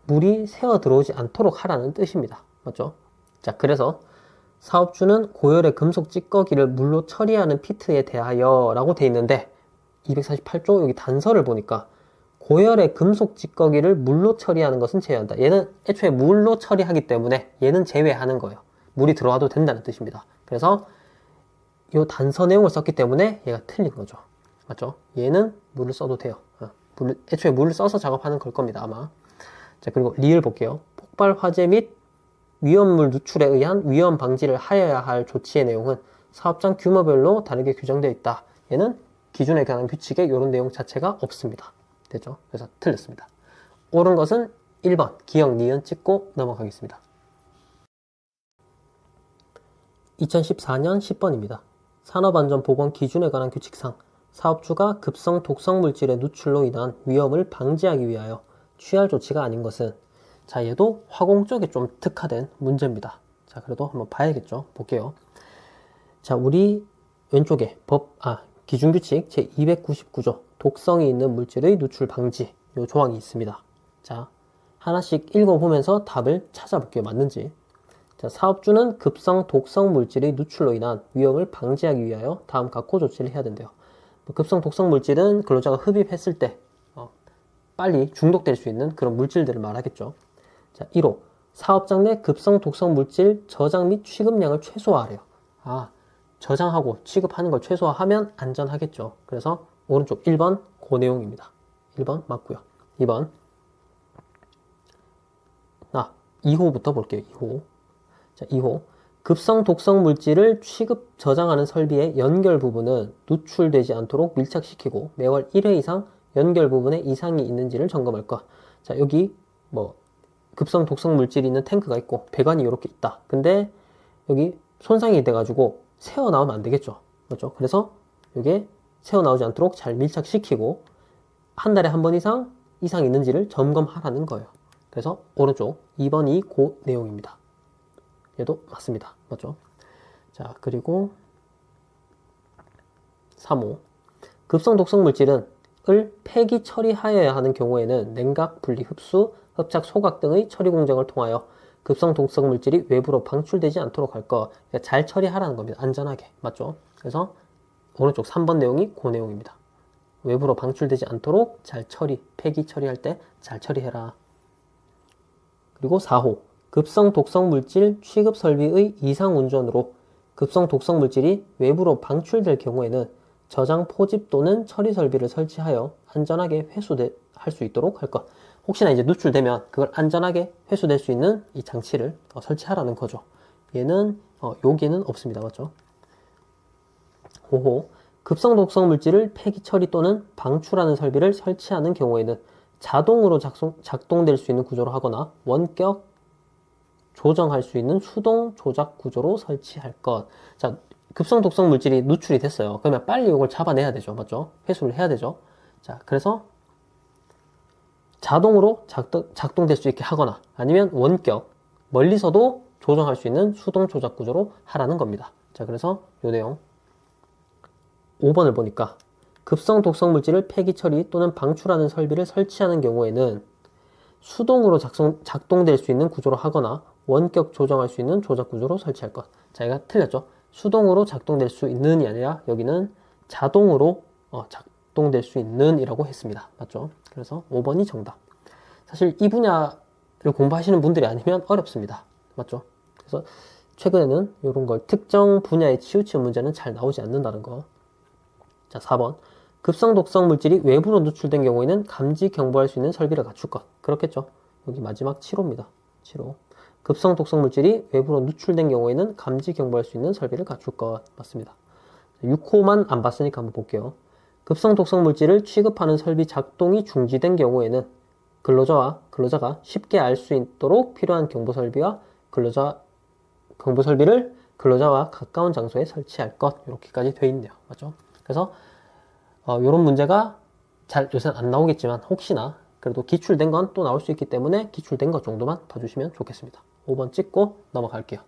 물이 새어 들어오지 않도록 하라는 뜻입니다. 맞죠? 자, 그래서 사업주는 고열의 금속 찌꺼기를 물로 처리하는 피트에 대하여 라고 돼 있는데 248조 여기 단서를 보니까 고열의 금속 찌꺼기를 물로 처리하는 것은 제외한다. 얘는 애초에 물로 처리하기 때문에 얘는 제외하는 거예요. 물이 들어와도 된다는 뜻입니다. 그래서 이 단서 내용을 썼기 때문에 얘가 틀린 거죠. 맞죠? 얘는 물을 써도 돼요. 애초에 물을 써서 작업하는 걸 겁니다. 아마. 자, 그리고 리을 볼게요. 폭발 화재 및 위험물 누출에 의한 위험 방지를 하여야 할 조치의 내용은 사업장 규모별로 다르게 규정되어 있다. 얘는 기준에 관한 규칙에 이런 내용 자체가 없습니다. 되죠? 그래서 틀렸습니다. 옳은 것은 1번 기억 니은 찍고 넘어가겠습니다. 2014년 10번입니다. 산업안전보건 기준에 관한 규칙상 사업주가 급성 독성 물질의 누출로 인한 위험을 방지하기 위하여 취할 조치가 아닌 것은, 자, 얘도 화공 쪽에 좀 특화된 문제입니다. 자, 그래도 한번 봐야겠죠. 볼게요. 자, 우리 왼쪽에 기준규칙 제299조 독성이 있는 물질의 누출 방지 요 조항이 있습니다. 자, 하나씩 읽어보면서 답을 찾아볼게요. 맞는지. 자, 사업주는 급성 독성 물질의 누출로 인한 위험을 방지하기 위하여 다음 각호 조치를 해야 된대요. 급성 독성 물질은 근로자가 흡입했을 때 빨리 중독될 수 있는 그런 물질들을 말하겠죠. 자, 1호. 사업장 내 급성 독성 물질 저장 및 취급량을 최소화하래요. 저장하고 취급하는 걸 최소화하면 안전하겠죠. 그래서 오른쪽 1번 그 내용입니다. 1번 맞고요. 2번. 2호부터 볼게요. 2호. 자, 2호. 급성 독성 물질을 취급 저장하는 설비의 연결 부분은 누출되지 않도록 밀착시키고 매월 1회 이상 연결 부분에 이상이 있는지를 점검할 것. 자, 여기 뭐 급성 독성 물질이 있는 탱크가 있고 배관이 이렇게 있다. 근데 여기 손상이 돼가지고 새어 나오면 안 되겠죠. 맞죠? 그래서 이게 새어 나오지 않도록 잘 밀착시키고 한 달에 한 번 이상 있는지를 점검하라는 거예요. 그래서 오른쪽 2번이 그 내용입니다. 얘도 맞습니다. 맞죠? 자, 그리고 3호. 급성 독성 물질은 폐기 처리하여야 하는 경우에는 냉각, 분리, 흡수, 흡착, 소각 등의 처리 공정을 통하여 급성 독성 물질이 외부로 방출되지 않도록 할 거. 그러니까 잘 처리하라는 겁니다. 안전하게. 맞죠? 그래서 오른쪽 3번 내용이 그 내용입니다. 외부로 방출되지 않도록 잘 폐기 처리할 때 잘 처리해라. 그리고 4호. 급성 독성 물질 취급 설비의 이상 운전으로 급성 독성 물질이 외부로 방출될 경우에는 저장 포집 또는 처리 설비를 설치하여 안전하게 회수할 수 있도록 할 것. 혹시나 이제 누출되면 그걸 안전하게 회수될 수 있는 이 장치를 설치하라는 거죠. 얘는 여기는 없습니다. 맞죠? 5호. 급성 독성 물질을 폐기 처리 또는 방출하는 설비를 설치하는 경우에는 자동으로 작동될 수 있는 구조로 하거나 원격 조정할 수 있는 수동 조작 구조로 설치할 것. 자, 급성 독성 물질이 누출이 됐어요. 그러면 빨리 이걸 잡아내야 되죠. 맞죠? 회수를 해야 되죠. 자, 그래서 자동으로 작동될 수 있게 하거나 아니면 원격 멀리서도 조정할 수 있는 수동 조작 구조로 하라는 겁니다. 자, 그래서 요 내용 5번을 보니까 급성 독성 물질을 폐기 처리 또는 방출하는 설비를 설치하는 경우에는 수동으로 작동될 수 있는 구조로 하거나 원격 조정할 수 있는 조작 구조로 설치할 것. 자, 이가 틀렸죠? 수동으로 작동될 수 있는이 아니라 여기는 자동으로 작동될 수 있는 이라고 했습니다. 맞죠? 그래서 5번이 정답. 사실 이 분야를 공부하시는 분들이 아니면 어렵습니다. 맞죠? 그래서 최근에는 이런 걸 특정 분야에 치우치는 문제는 잘 나오지 않는다는 거. 자, 4번. 급성 독성 물질이 외부로 누출된 경우에는 감지 경보할 수 있는 설비를 갖출 것. 그렇겠죠? 여기 마지막 7호입니다. 7호. 급성 독성 물질이 외부로 누출된 경우에는 감지 경보할 수 있는 설비를 갖출 것. 맞습니다. 6호만 안 봤으니까 한번 볼게요. 급성 독성 물질을 취급하는 설비 작동이 중지된 경우에는 근로자가 쉽게 알 수 있도록 필요한 경보 설비와 경보 설비를 근로자와 가까운 장소에 설치할 것. 이렇게까지 돼 있네요. 맞죠? 그래서 이런 문제가 잘 요새는 안 나오겠지만 혹시나 그래도 기출된 건 또 나올 수 있기 때문에 기출된 것 정도만 봐주시면 좋겠습니다. 5번 찍고 넘어갈게요.